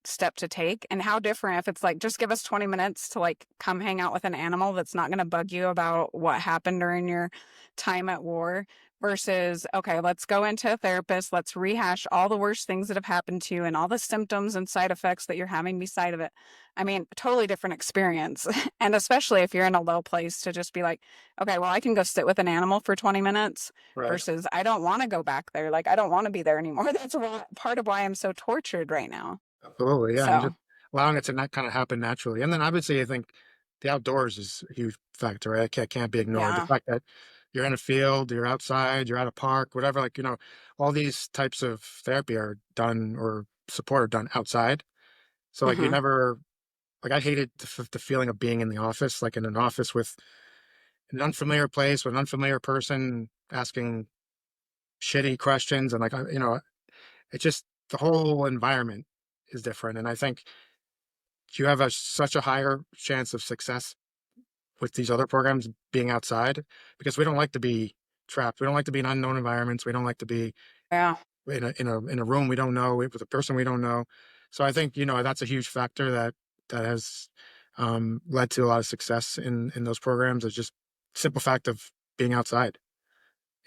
step to take. And how different if it's like, just give us 20 minutes to like come hang out with an animal that's not going to bug you about what happened during your time at war, versus, okay, let's go into a therapist. Let's rehash all the worst things that have happened to you and all the symptoms and side effects that you're having beside of it. I mean, totally different experience. And especially if you're in a low place, to just be like, okay, well, I can go sit with an animal for 20 minutes Right. versus I don't want to go back there. Like, I don't want to be there anymore. That's part of why I'm so tortured right now. Absolutely. Yeah. And So, just allowing it to not kind of happen naturally. And then obviously, I think the outdoors is a huge factor, right? Can't be ignored. The yeah. fact that you're in a field, you're outside, you're at a park, whatever, like, all these types of therapy are done, or support are done outside. So like, you Mhm. never, like, I hated the feeling of being in the office, like in an office with an unfamiliar place, with an unfamiliar person asking shitty questions. And like, it's just, the whole environment is different. And I think you have such a higher chance of success with these other programs being outside, because we don't like to be trapped. We don't like to be in unknown environments. We don't like to be Yeah. in a room we don't know, with a person we don't know. So I think, that's a huge factor that has led to a lot of success in those programs. Is just simple fact of being outside.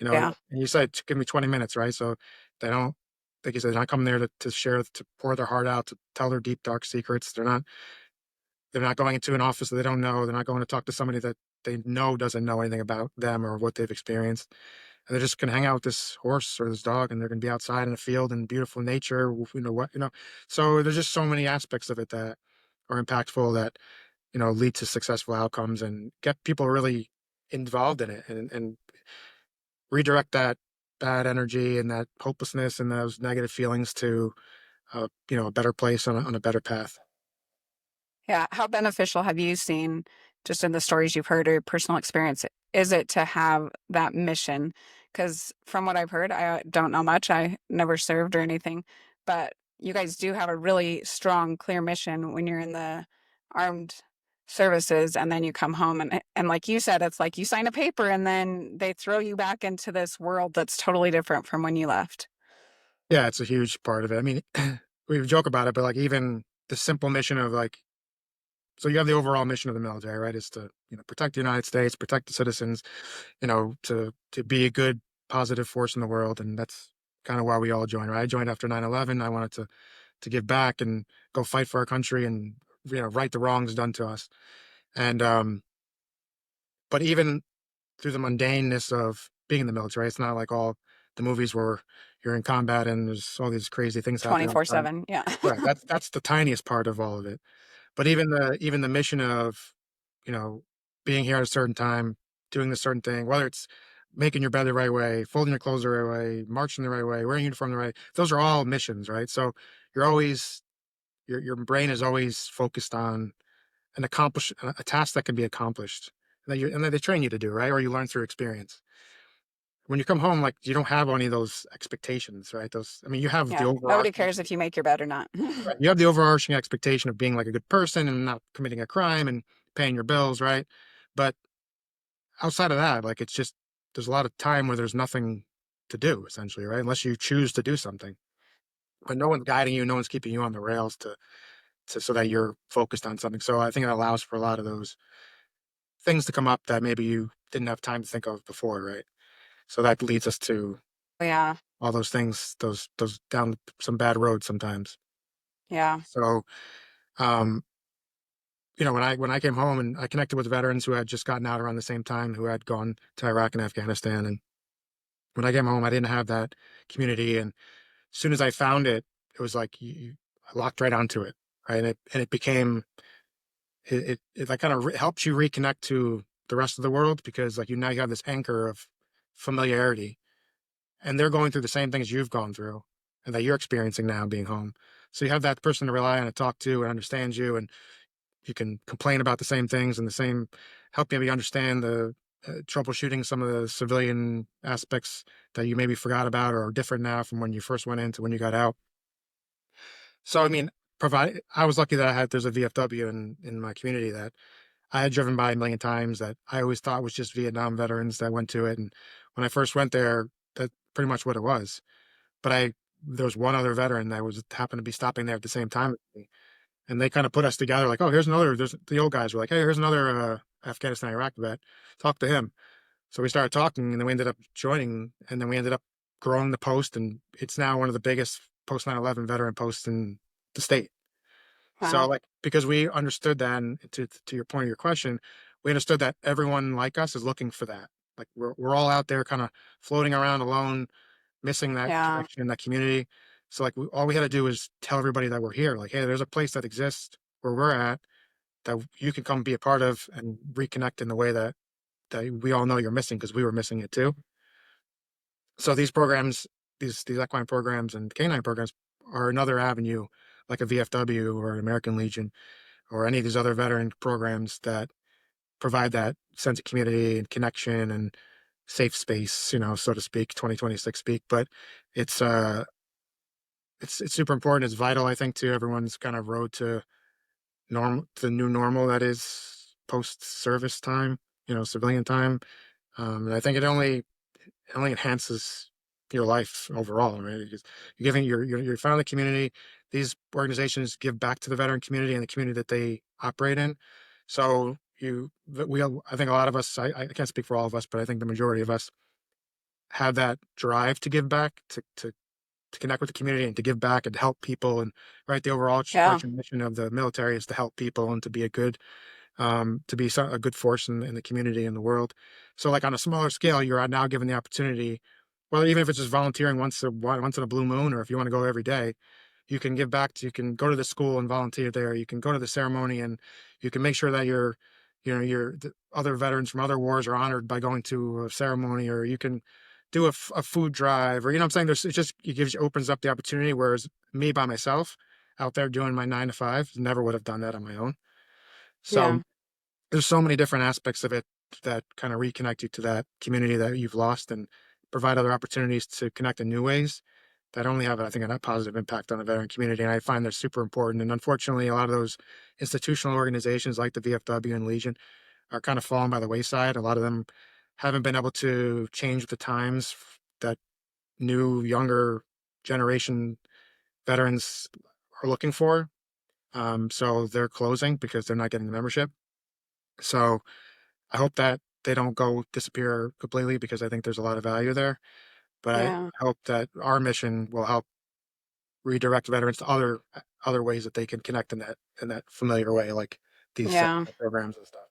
Yeah. And you said, give me 20 minutes, right? So they don't, like you said, they're not coming there to share, to pour their heart out, to tell their deep, dark secrets. They're not going into an office that they don't know. They're not going to talk to somebody that they know doesn't know anything about them or what they've experienced. And they're just going to hang out with this horse or this dog, and they're going to be outside in a field in beautiful nature. So there's just so many aspects of it that are impactful, that, lead to successful outcomes and get people really involved in it, and redirect that bad energy and that hopelessness and those negative feelings to, a better place, on a better path. Yeah. How beneficial have you seen, just in the stories you've heard or your personal experience, is it to have that mission? Because from what I've heard, I don't know much. I never served or anything, but you guys do have a really strong, clear mission when you're in the armed services, and then you come home, and like you said, it's like you sign a paper and then they throw you back into this world that's totally different from when you left. Yeah, it's a huge part of it. I mean, we joke about it, but like, even the simple mission of like So you have the overall mission of the military, right? Is to, protect the United States, protect the citizens, to be a good, positive force in the world. And that's kind of why we all joined, right? I joined after 9/11. I wanted to give back and go fight for our country and, right the wrongs done to us. And, but even through the mundaneness of being in the military, it's not like all the movies where you're in combat and there's all these crazy things happening all the time. 24/7. Yeah. Right. That's the tiniest part of all of it. But even the mission of, you know, being here at a certain time, doing this certain thing, whether it's making your bed the right way, folding your clothes the right way, marching the right way, wearing uniform the right, those are all missions, right? So you're always your brain is always focused on a task that can be accomplished. And that they train you to do, right? Or you learn through experience. When you come home, like you don't have any of those expectations, right? You have the Yeah. Nobody overarching, cares if you make your bed or not. right? You have the overarching expectation of being like a good person and not committing a crime and paying your bills, right? But outside of that, like it's just there's a lot of time where there's nothing to do, essentially, right? Unless you choose to do something. But no one's guiding you, no one's keeping you on the rails to so that you're focused on something. So I think it allows for a lot of those things to come up that maybe you didn't have time to think of before, right? So that leads us to Yeah. all those things, those down some bad roads sometimes. Yeah. So, um, when I came home and I connected with veterans who had just gotten out around the same time, who had gone to Iraq and Afghanistan, and when I came home, I didn't have that community, and as soon as I found it, it was like I locked right onto it, right, and it became it like kind of helps you reconnect to the rest of the world because like you have this anchor of familiarity, and they're going through the same things you've gone through and that you're experiencing now being home. So you have that person to rely on and talk to and understands you, and you can complain about the same things and the same help maybe understand the troubleshooting some of the civilian aspects that you maybe forgot about or are different now from when you first went in to when you got out. So provide. I was lucky that there's a VFW in my community that I had driven by a million times that I always thought was just Vietnam veterans that went to it. And when I first went there, that's pretty much what it was. But there was one other veteran that happened to be stopping there at the same time as me. And they kind of put us together like, oh, there's the old guys were like, hey, here's another Afghanistan, Iraq vet. Talk to him. So we started talking and then we ended up joining and then we ended up growing the post. And it's now one of the biggest post 9/11 veteran posts in the state. So Wow. like, because we understood that, and to your point of your question, we understood that everyone like us is looking for that. Like we're all out there kind of floating around alone, missing that Yeah. connection, that community. So like all we had to do is tell everybody that we're here. Like, hey, there's a place that exists where we're at that you can come be a part of and reconnect in the way that we all know you're missing because we were missing it too. So these programs, these equine programs and canine programs are another avenue, like a VFW or an American Legion or any of these other veteran programs that provide that sense of community and connection and safe space, so to speak, 2026 speak. But it's it's super important. It's vital, I think, to everyone's kind of road to the new normal that is post service time, civilian time. And I think it only enhances your life overall, right? Because you're giving you're found the community. These organizations give back to the veteran community and the community that they operate in. So I think a lot of us, I can't speak for all of us, but I think the majority of us have that drive to give back, to connect with the community and to give back and to help people. And right, the overall Yeah. arching mission of the military is to help people and to be a good force in the community and the world. So like on a smaller scale, you're now given the opportunity, well, even if it's just volunteering once in a blue moon, or if you want to go every day, you can go to the school and volunteer there. You can go to the ceremony and you can make sure that the other veterans from other wars are honored by going to a ceremony, or you can do a food drive, or, what I'm saying? Opens up the opportunity. Whereas me by myself out there doing my 9 to 5 never would have done that on my own. So Yeah. there's so many different aspects of it that kind of reconnect you to that community that you've lost and provide other opportunities to connect in new ways that only have, I think, a positive impact on the veteran community. And I find they're super important. And unfortunately, a lot of those institutional organizations like the VFW and Legion are kind of falling by the wayside. A lot of them haven't been able to change with the times that new, younger generation veterans are looking for. So they're closing because they're not getting the membership. So I hope that they don't go disappear completely because I think there's a lot of value there. But I Yeah. hope that our mission will help redirect veterans to other ways that they can connect in that familiar way, like these Yeah. programs and stuff.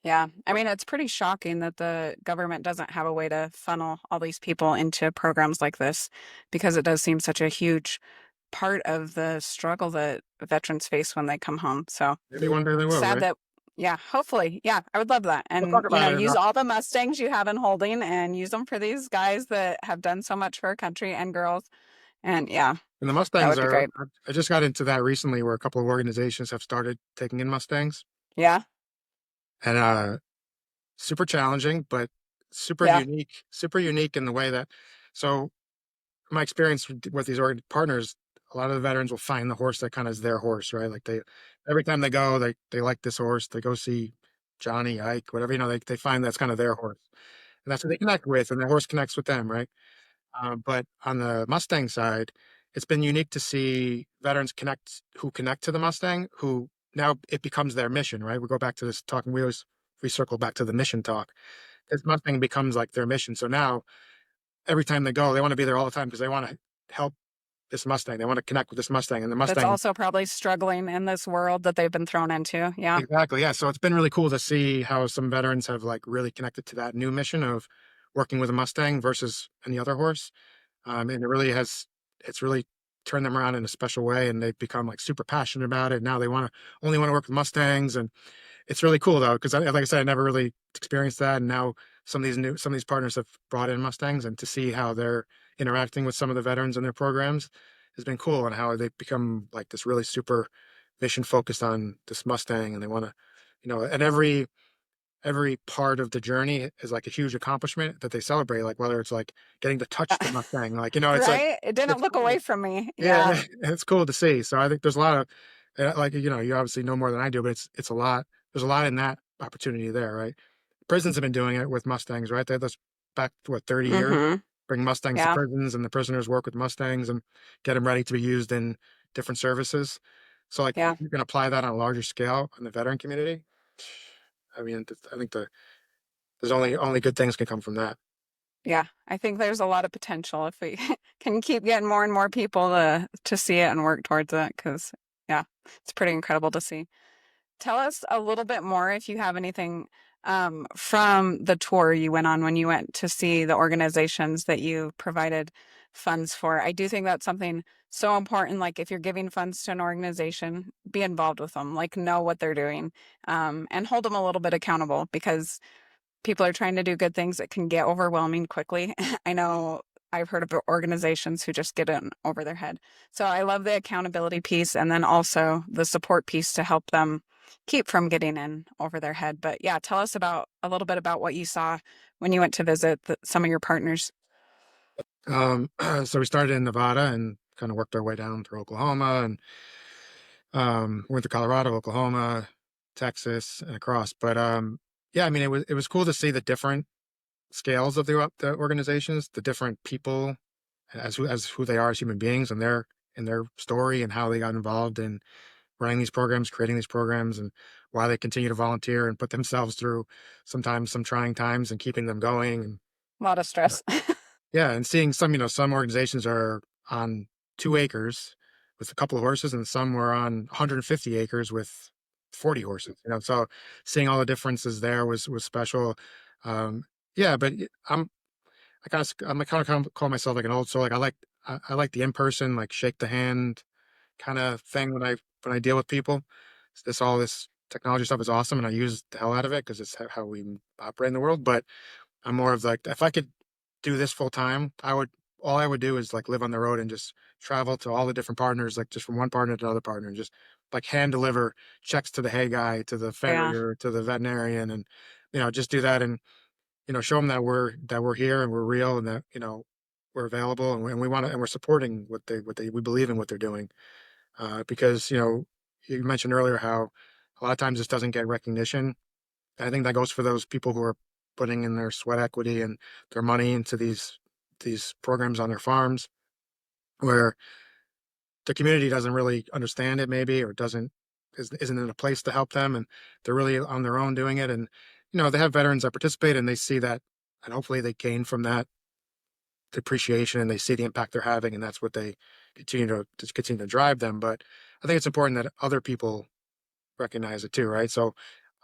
Yeah. I mean, it's pretty shocking that the government doesn't have a way to funnel all these people into programs like this because it does seem such a huge part of the struggle that veterans face when they come home. So Maybe one day they will, sad right? that, yeah, hopefully. Yeah, I would love that. We'll And, talk about it use enough. all the Mustangs you have in holding and use them for these guys that have done so much for our country and girls. And yeah, And the that Mustangs would be are. great. I just got into that recently, where a couple of organizations have started taking in Mustangs, Yeah. and super challenging, but super Yeah. unique. Super unique in the way that. So my experience with these partners, a lot of the veterans will find the horse that kind of is their horse, right? Like every time they go, they like this horse. They go see Johnny, Ike, whatever, they find that's kind of their horse. And that's what they connect with, and the horse connects with them, right? But on the Mustang side, it's been unique to see veterans who connect to the Mustang, who now it becomes their mission, right? We go back to this talking, we circle back to the mission talk. This Mustang becomes like their mission. So now every time they go, they want to be there all the time because they want to help this Mustang. They want to connect with this Mustang, and the That's Mustang. also probably struggling in this world that they've been thrown into. Yeah. Exactly, yeah. So it's been really cool to see how some veterans have like really connected to that new mission of working with a Mustang versus any other horse. And it's really turned them around in a special way, and they've become like super passionate about it. Now they only want to work with Mustangs, and it's really cool though, because like I said, I never really experienced that. And now some of these partners have brought in Mustangs, and to see how they're interacting with some of the veterans in their programs has been cool, and how they've become like this really super mission focused on this Mustang, and they want to, and every part of the journey is like a huge accomplishment that they celebrate. Like whether it's like getting to touch the Mustang, like it's like Right? It didn't it's look cool. away from me. Yeah, Yeah. it's cool to see. So I think there's a lot of like you obviously know more than I do, but it's a lot. There's a lot in that opportunity there, right? Prisons have been doing it with Mustangs, right? That's back to what 30 years. Mm-hmm. Bring Mustangs to Yeah. prisons, and the prisoners work with Mustangs and get them ready to be used in different services. So like Yeah. you can apply that on a larger scale in the veteran community. I mean, I think there's only good things can come from that. Yeah. I think there's a lot of potential if we can keep getting more and more people to see it and work towards it. Cause yeah, it's pretty incredible to see. Tell us a little bit more if you have anything from the tour you went on when you went to see the organizations that you provided funds for. I do think that's something so important. Like if you're giving funds to an organization, be involved with them, like know what they're doing, and hold them a little bit accountable because people are trying to do good things. It can get overwhelming quickly. I know I've heard of organizations who just get in over their head. So I love the accountability piece and then also the support piece to help them keep from getting in over their head. But yeah, tell us about a little bit about what you saw when you went to visit some of your partners. So we started in Nevada and kind of worked our way down through Oklahoma, and went to Colorado, Oklahoma, Texas, and across. But yeah, I mean, it was cool to see the different scales of the organizations, the different people as who they are as human beings, and their story and how they got involved in running these programs, creating these programs, and why they continue to volunteer and put themselves through sometimes some trying times and keeping them going. And A lot of stress. yeah, and seeing some organizations are on 2 acres with a couple of horses, and some were on 150 acres with 40 horses. So seeing all the differences there was special. Um, yeah, but I kind of call myself like an old soul. Like I like the in person, like shake the hand kind of thing when I deal with people. All this technology stuff is awesome, and I use the hell out of it because it's how we operate in the world. But I'm more of like, if I could do this full time, all I would do is like live on the road and just travel to all the different partners, like just from one partner to another partner, and just like hand deliver checks to the hay guy, to the Yeah. farrier, to the veterinarian, and just do that, and show them that we're here and we're real, and that we're available, and we want to, and we're supporting we believe in what they're doing, because you mentioned earlier how a lot of times this doesn't get recognition. I think that goes for those people who are putting in their sweat equity and their money into these programs on their farms, where the community doesn't really understand it maybe, or isn't in a place to help them, and they're really on their own doing it. And they have veterans that participate, and they see that, and hopefully they gain from that appreciation, and they see the impact they're having, and that's what they continue to drive them. But I think it's important that other people recognize it too, right? So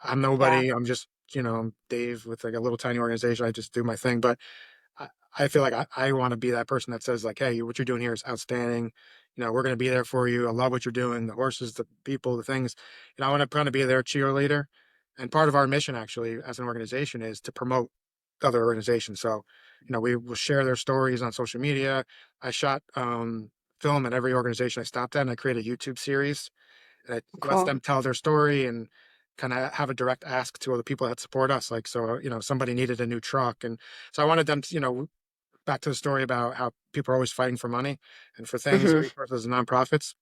I'm Yeah. nobody. I'm just, I'm Dave with like a little tiny organization. I just do my thing. But I, I feel like I want to be that person that says like, hey, what you're doing here is outstanding. We're going to be there for you. I love what you're doing. The horses, the people, the things. I want to kind of be their cheerleader. And part of our mission, actually, as an organization, is to promote other organizations. So, we will share their stories on social media. I shot film at every organization I stopped at, and I created a YouTube series that lets Cool. them tell their story and kind of have a direct ask to other people that support us. Like, so, somebody needed a new truck. And so I wanted them to, back to the story about how people are always fighting for money and for things, Hmm. resources, and nonprofits.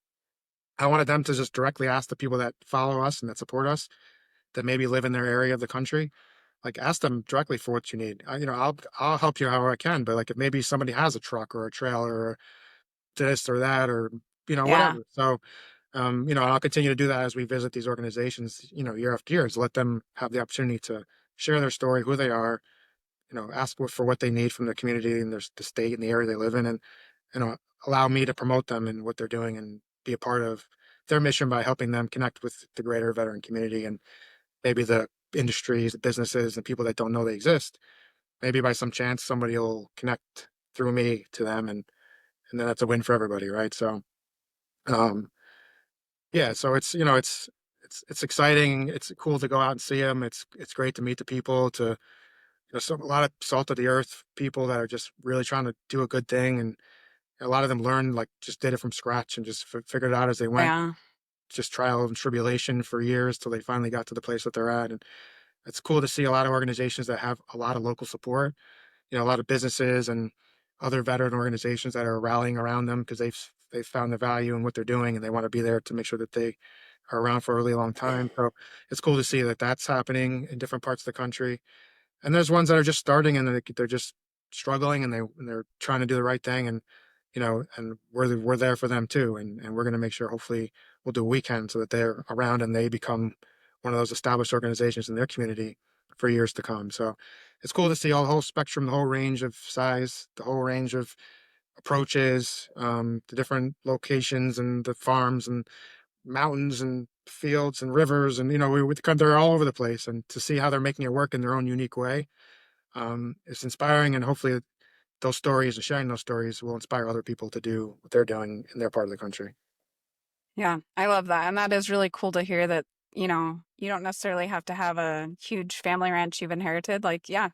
I wanted them to just directly ask the people that follow us and that support us, that maybe live in their area of the country, like ask them directly for what you need. I'll help you however I can, but like if maybe somebody has a truck or a trailer or this or that or Yeah. whatever. So I'll continue to do that as we visit these organizations, year after year, to let them have the opportunity to share their story, who they are, ask for what they need from the community and the state and the area they live in, and allow me to promote them and what they're doing and be a part of their mission by helping them connect with the greater veteran community and maybe the industries, the businesses, and people that don't know they exist. Maybe by some chance somebody will connect through me to them, and then that's a win for everybody, right? So, um, yeah, so it's exciting. It's cool to go out and see them. It's great to meet the people. A lot of salt of the earth people that are just really trying to do a good thing, and a lot of them learned like just did it from scratch and just figured it out as they went. Yeah. Just trial and tribulation for years till they finally got to the place that they're at. And it's cool to see a lot of organizations that have a lot of local support. A lot of businesses and other veteran organizations that are rallying around them because they've found the value in what they're doing, and they want to be there to make sure that they are around for a really long time. So it's cool to see that that's happening in different parts of the country. And there's ones that are just starting, and they're just struggling, and they're trying to do the right thing, and and we're there for them too, and we're going to make sure, hopefully, we'll do what we can so that they're around and they become one of those established organizations in their community for years to come. So it's cool to see all the whole spectrum, the whole range of size, the whole range of approaches, the different locations and the farms and mountains and fields and rivers, and they're all over the place, and to see how they're making it work in their own unique way, it's inspiring, and hopefully those stories and sharing those stories will inspire other people to do what they're doing in their part of the country. Yeah. I love that. And that is really cool to hear that, you don't necessarily have to have a huge family ranch you've inherited. Like, yeah,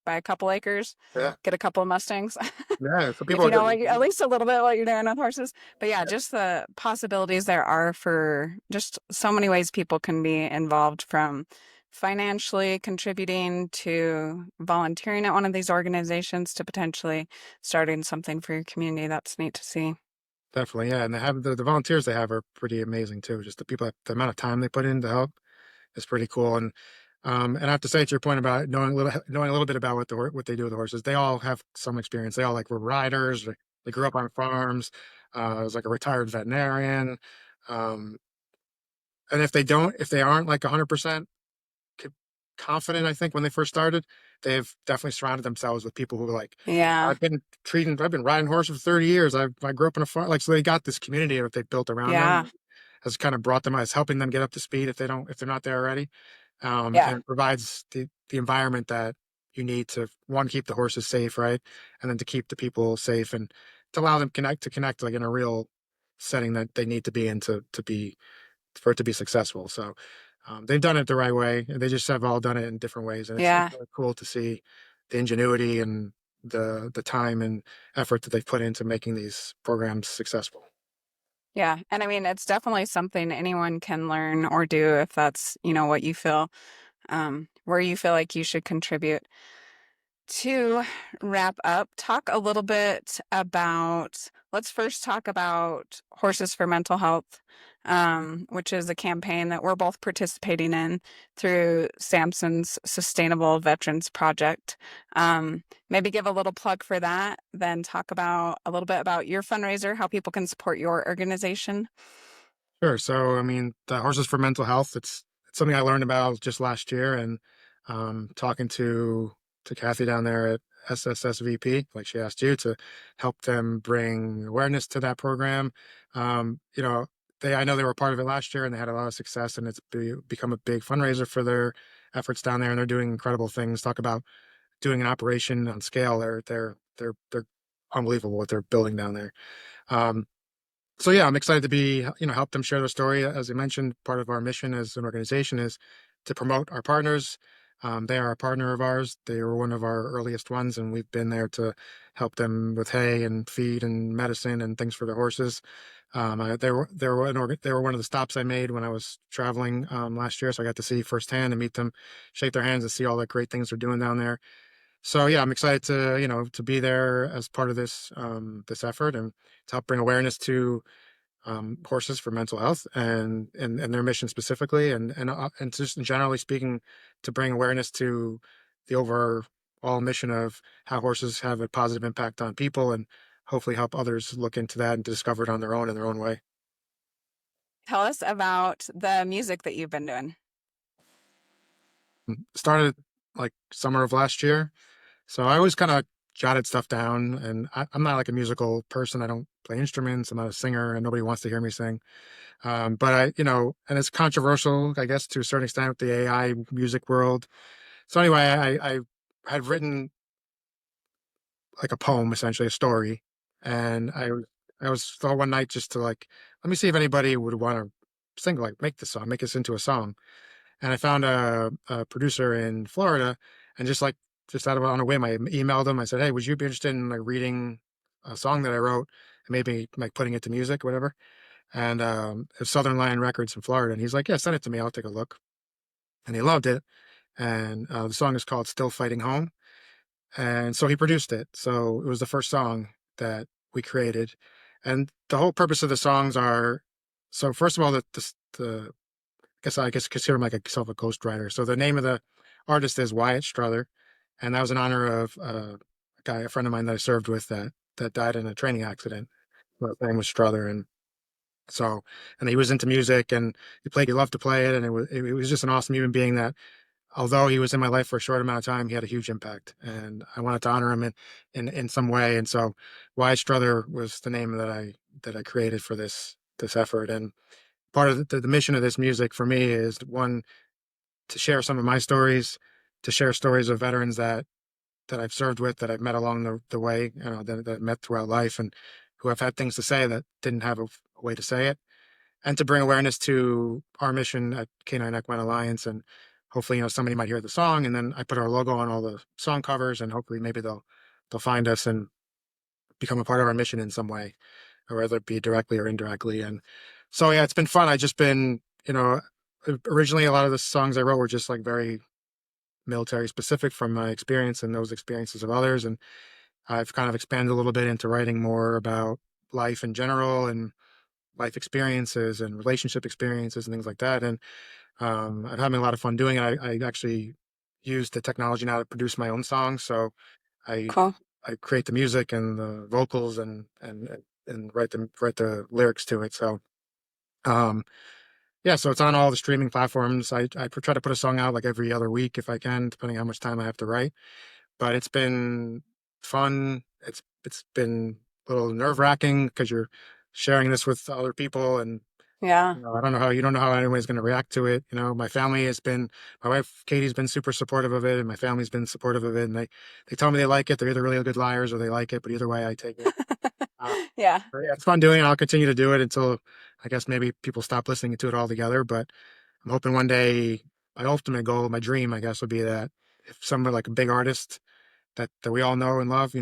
buy a couple acres, Yeah, get a couple of Mustangs. yeah. So If people you are know, good. like at least a little bit what you're doing with horses. But yeah, just the possibilities there are for just so many ways people can be involved, from financially contributing to volunteering at one of these organizations to potentially starting something for your community. That's neat to see. Definitely, yeah. And they have the volunteers they have are pretty amazing too. Just the people, the amount of time they put in to help is pretty cool. And I have to say, to your point about knowing a little bit about what they do with the horses, they all have some experience. They all like were riders. They grew up on farms. I was like a retired veterinarian. Um, and if they aren't like 100% confident, I think when they first started, they've definitely surrounded themselves with people who are like, Yeah. I've been riding horses for 30 years. I grew up in a farm. Like, so they got this community that they built around them, Yeah. has kind of brought them, as helping them get up to speed if they're not there already. Yeah. And it provides the environment that you need to, one, keep the horses safe, right? And then to keep the people safe, and to allow them to connect like in a real setting that they need to be in to be, for it to be successful. So they've done it the right way, and they just have all done it in different ways. And it's Yeah. really cool to see the ingenuity and the time and effort that they've put into making these programs successful. Yeah. And I mean, it's definitely something anyone can learn or do if that's, what you feel, where you feel like you should contribute. To wrap up, talk a little bit about, let's first talk about horses for mental health. which is a campaign that we're both participating in through Samson's Sustainable Veterans Project. Maybe give a little plug for that, then talk about a little bit about your fundraiser, how people can support your organization. Sure. So, I mean, the Horses for Mental Health, it's something I learned about just last year, and talking to Kathy down there at SSSVP, like she asked you, to help them bring awareness to that program. You know, I know they were part of it last year, and they had a lot of success, and it's become a big fundraiser for their efforts down there, and they're doing incredible things. Talk about doing an operation on scale. They're unbelievable what they're building down there. Um, so yeah, I'm excited to be, help them share their story. As I mentioned, part of our mission as an organization is to promote our partners. They are a partner of ours. They were one of our earliest ones, and we've been there to help them with hay and feed and medicine and things for their horses. They were one of the stops I made when I was traveling last year, so I got to see firsthand and meet them, shake their hands, and see all the great things they're doing down there. So yeah, I'm excited to to be there as part of this effort, and to help bring awareness to horses for mental health, and their mission specifically, and just generally speaking, to bring awareness to the overall mission of how horses have a positive impact on people, and hopefully help others look into that and discover it on their own in their own way. Tell us about the music that you've been doing. Started like summer of last year. So I always kind of jotted stuff down, and I'm not like a musical person. I don't play instruments. I'm not a singer, and nobody wants to hear me sing. But and it's controversial, I guess, to a certain extent with the AI music world. So anyway, I had written like a poem, essentially a story, and I was thought one night just to like, let me see if anybody would want to sing, like make this song, make this into a song. And I found a producer in Florida, and just out of on a whim, I emailed him. I said, "Hey, would you be interested in like reading a song that I wrote and maybe like putting it to music, or whatever?" And it's Southern Lion Records in Florida, and he's like, "Yeah, send it to me. I'll take a look." And he loved it. And the song is called "Still Fighting Home," and so he produced it. So it was the first song that we created, and the whole purpose of the songs are, so first of all, the I guess consider myself a ghostwriter. So the name of the artist is Wyatt Struther, and that was in honor of a friend of mine that I served with that died in a training accident. His name was Struther, and so, and he was into music, and he loved to play it, and it was just an awesome human being that, although he was in my life for a short amount of time, he had a huge impact, and I wanted to honor him in some way. And so Wyatt Struther was the name that I created for this effort. And part of the mission of this music for me is, one, to share some of my stories, to share stories of veterans that I've served with, that I've met along the way, that I've met throughout life, and who have had things to say that didn't have a way to say it, and to bring awareness to our mission at K9Equine Alliance. And hopefully, somebody might hear the song, and then I put our logo on all the song covers, and hopefully maybe they'll find us and become a part of our mission in some way, or whether it be directly or indirectly. And so, yeah, it's been fun. I just been, originally a lot of the songs I wrote were just like very military specific from my experience and those experiences of others. And I've kind of expanded a little bit into writing more about life in general, and life experiences and relationship experiences and things like that. And I'm having a lot of fun doing it. I actually use the technology now to produce my own songs. So I Cool. I create the music and the vocals, and write the lyrics to it. So um, yeah, so it's on all the streaming platforms. I try to put a song out like every other week if I can, depending on how much time I have to write. But it's been fun. It's been a little nerve-wracking because you're sharing this with other people, and Yeah. I don't know how, you don't know how anybody's going to react to it. My wife Katie's been super supportive of it, and my family's been supportive of it, and they tell me they like it. They're either really good liars or they like it, but either way, I take it. Uh, Yeah. but yeah, it's fun doing it. I'll continue to do it until, I guess, maybe people stop listening to it altogether. But I'm hoping one day, my ultimate goal, my dream, I guess, would be that if someone like a big artist that we all know and love,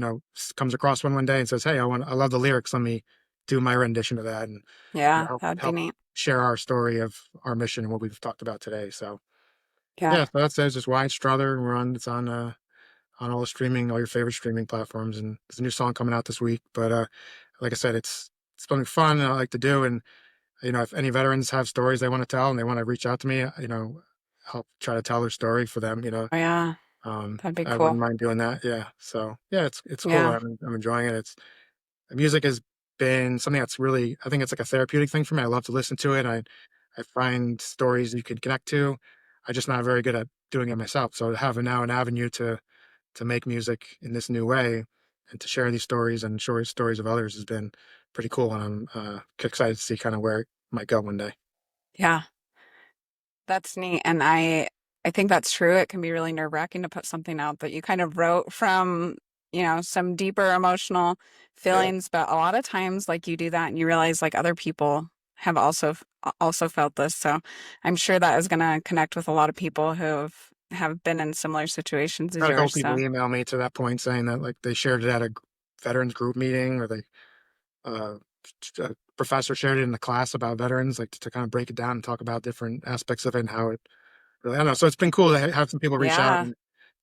comes across one day and says, "Hey, I love the lyrics. Let me do my rendition of that, and Yeah. That'd be help neat. share our story of our mission and what we've talked about today." So Yeah. yeah, so that's just Wyatt Struther, and it's on all your favorite streaming platforms, and there's a new song coming out this week. But like I said, it's something fun and I like to do, and if any veterans have stories they want to tell and they want to reach out to me, help try to tell their story for them. Oh, yeah. That'd be I cool. wouldn't mind doing that. Yeah. So yeah, it's cool. Yeah. I'm enjoying it. Music has been something that's really, I think it's like a therapeutic thing for me. I love to listen to it. I find stories you can connect to. I'm just not very good at doing it myself. So to have now an avenue to make music in this new way and to share these stories and share stories of others has been pretty cool. And I'm excited to see kind of where it might go one day. Yeah. That's neat. And I think that's true. It can be really nerve-wracking to put something out that you kind of wrote from, some deeper emotional Yeah, feelings, but a lot of times like you do that and you realize like other people have also felt this. So I'm sure that is going to connect with a lot of people who have been in similar situations I as had a couple yours. people So email me to that point saying that like they shared it at a veterans group meeting or they uh, a professor shared it in the class about veterans, like to kind of break it down and talk about different aspects of it and how it really, I don't know. So it's been cool to have some people reach out yeah, and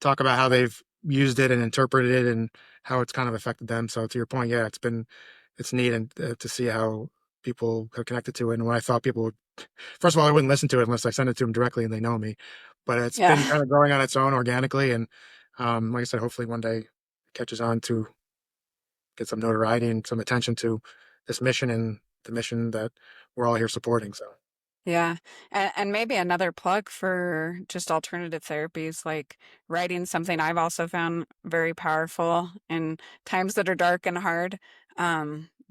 talk about how they've used it and interpreted it and how it's kind of affected them. So to your point, yeah, it's neat and to see how people have connected to it. And when I thought people would, first of all, I wouldn't listen to it unless I send it to them directly and they know me, but it's been yeah. kind of growing on its own organically. And like I said, hopefully one day it catches on to get some notoriety and some attention to this mission and the mission that we're all here supporting. So Yeah. And maybe another plug for just alternative therapies, like writing something I've also found very powerful in times that are dark and hard.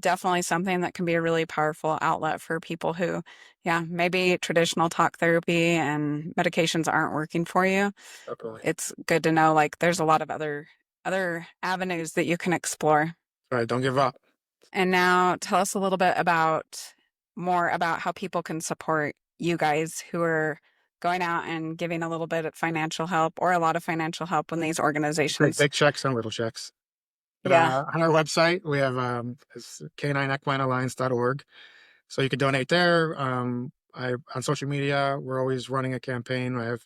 Definitely something that can be a really powerful outlet for people who, yeah, maybe traditional talk therapy and medications aren't working for you. definitely. It's good to know like there's a lot of other avenues that you can explore. All right, don't give up. And now tell us a little bit more about how people can support you guys who are going out and giving a little bit of financial help or a lot of financial help when these Take organizations. big checks and little checks. But Yeah. on our website, we have it's K9Equine Alliance.org. So you can donate there. On social media, we're always running a campaign. I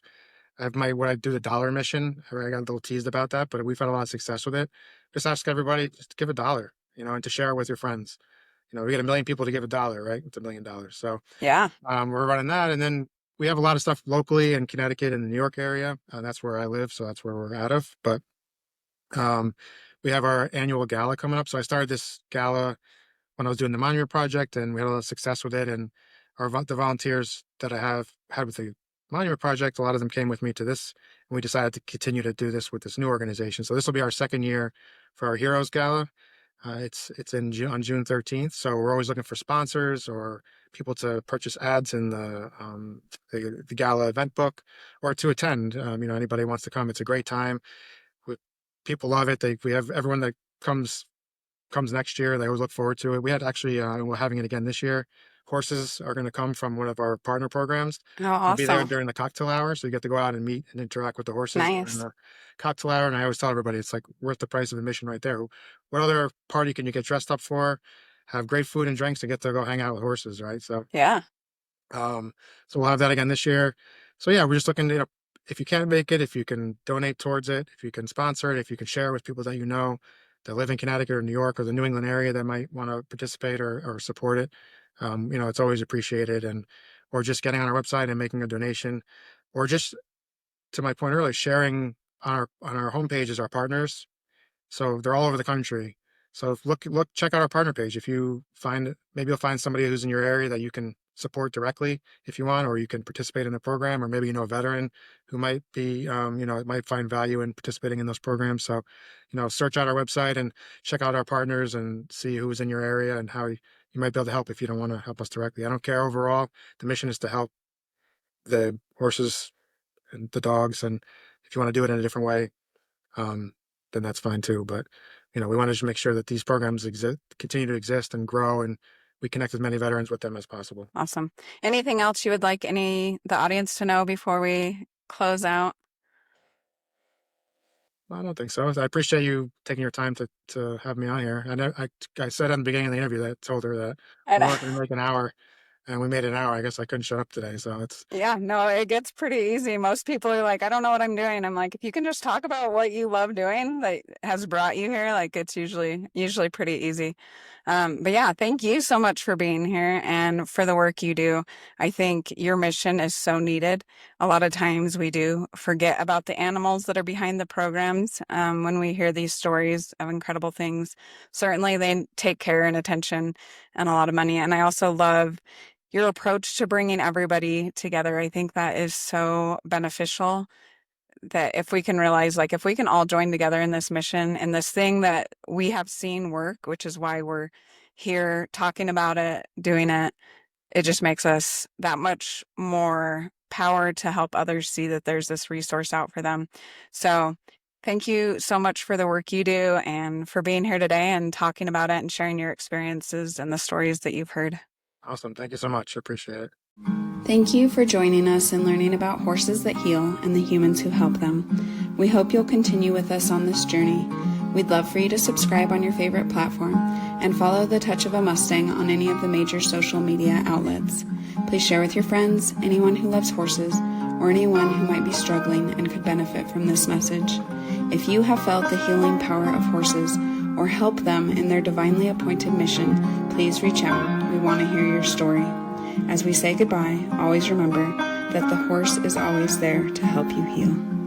have my what I do the dollar mission. I got a little teased about that, but we've had a lot of success with it. Just ask everybody just to give a dollar, and to share it with your friends. We get 1 million people to give a dollar, right? It's $1 million. So Yeah. we're running that, and then we have a lot of stuff locally in Connecticut and the New York area. That's where I live, so that's where we're out of. But um, we have our annual gala coming up. So I started this gala when I was doing the Monument Project, and we had a lot of success with it. And the volunteers that I have had with the Monument Project, a lot of them came with me to this, and we decided to continue to do this with this new organization. So this will be our second year for our Heroes Gala. It's on June 13th. So we're always looking for sponsors or people to purchase ads in the gala event book or to attend. Anybody wants to come. It's a great time. We, People love it. We have everyone that comes next year. They always look forward to it. We had actually, we're having it again this year. Horses are going to come from one of our partner programs Oh, and be there awesome. during the cocktail hour. So you get to go out and meet and interact with the horses during Nice. the cocktail hour. And I always tell everybody it's like worth the price of admission right there. What other party can you get dressed up for? Have great food and drinks and get to go hang out with horses, right? So Yeah. um, so we'll have that again this year. So yeah, we're just looking, if you can't make it, if you can donate towards it, if you can sponsor it, if you can share it with people that that live in Connecticut or New York or the New England area that might want to participate or support it. It's always appreciated or just getting on our website and making a donation or just to my point earlier, sharing on our homepage is our partners. So they're all over the country. So check out our partner page. If you find, maybe you'll find somebody who's in your area that you can support directly if you want, or you can participate in a program, or maybe a veteran who might be, might find value in participating in those programs. So, search out our website and check out our partners and see who's in your area and how you might be able to help if you don't want to help us directly. I don't care overall. The mission is to help the horses and the dogs, and if you want to do it in a different way, um, then that's fine too. But we want to just make sure that these programs continue to exist and grow, and we connect as many veterans with them as possible. Awesome. Anything else you would like the audience to know before we close out? I don't think so. I appreciate you taking your time to have me on here. I know I said at the beginning of the interview that I told her that I we know. weren't going to make an hour. and we made an hour. I guess I couldn't show up today, so it's Yeah, no, it gets pretty easy. Most people are like, I don't know what I'm doing. I'm like, if you can just talk about what you love doing that has brought you here, like it's usually pretty easy. But yeah, thank you so much for being here and for the work you do. I think your mission is so needed. A lot of times we do forget about the animals that are behind the programs. When we hear these stories of incredible things, certainly they take care and attention and a lot of money. And I also love your approach to bringing everybody together. I think that is so beneficial, that if we can realize, like, if we can all join together in this mission and this thing that we have seen work, which is why we're here talking about it, doing it, it just makes us that much more power to help others see that there's this resource out for them. So thank you so much for the work you do and for being here today and talking about it and sharing your experiences and the stories that you've heard. awesome. Thank you so much. I appreciate it. Thank you for joining us and learning about horses that heal and the humans who help them. We hope you'll continue with us on this journey. We'd love for you to subscribe on your favorite platform and follow The Touch of a Mustang on any of the major social media outlets. Please share with your friends, anyone who loves horses, or anyone who might be struggling and could benefit from this message. If you have felt the healing power of horses or help them in their divinely appointed mission, please reach out. We want to hear your story. As we say goodbye, always remember that the horse is always there to help you heal.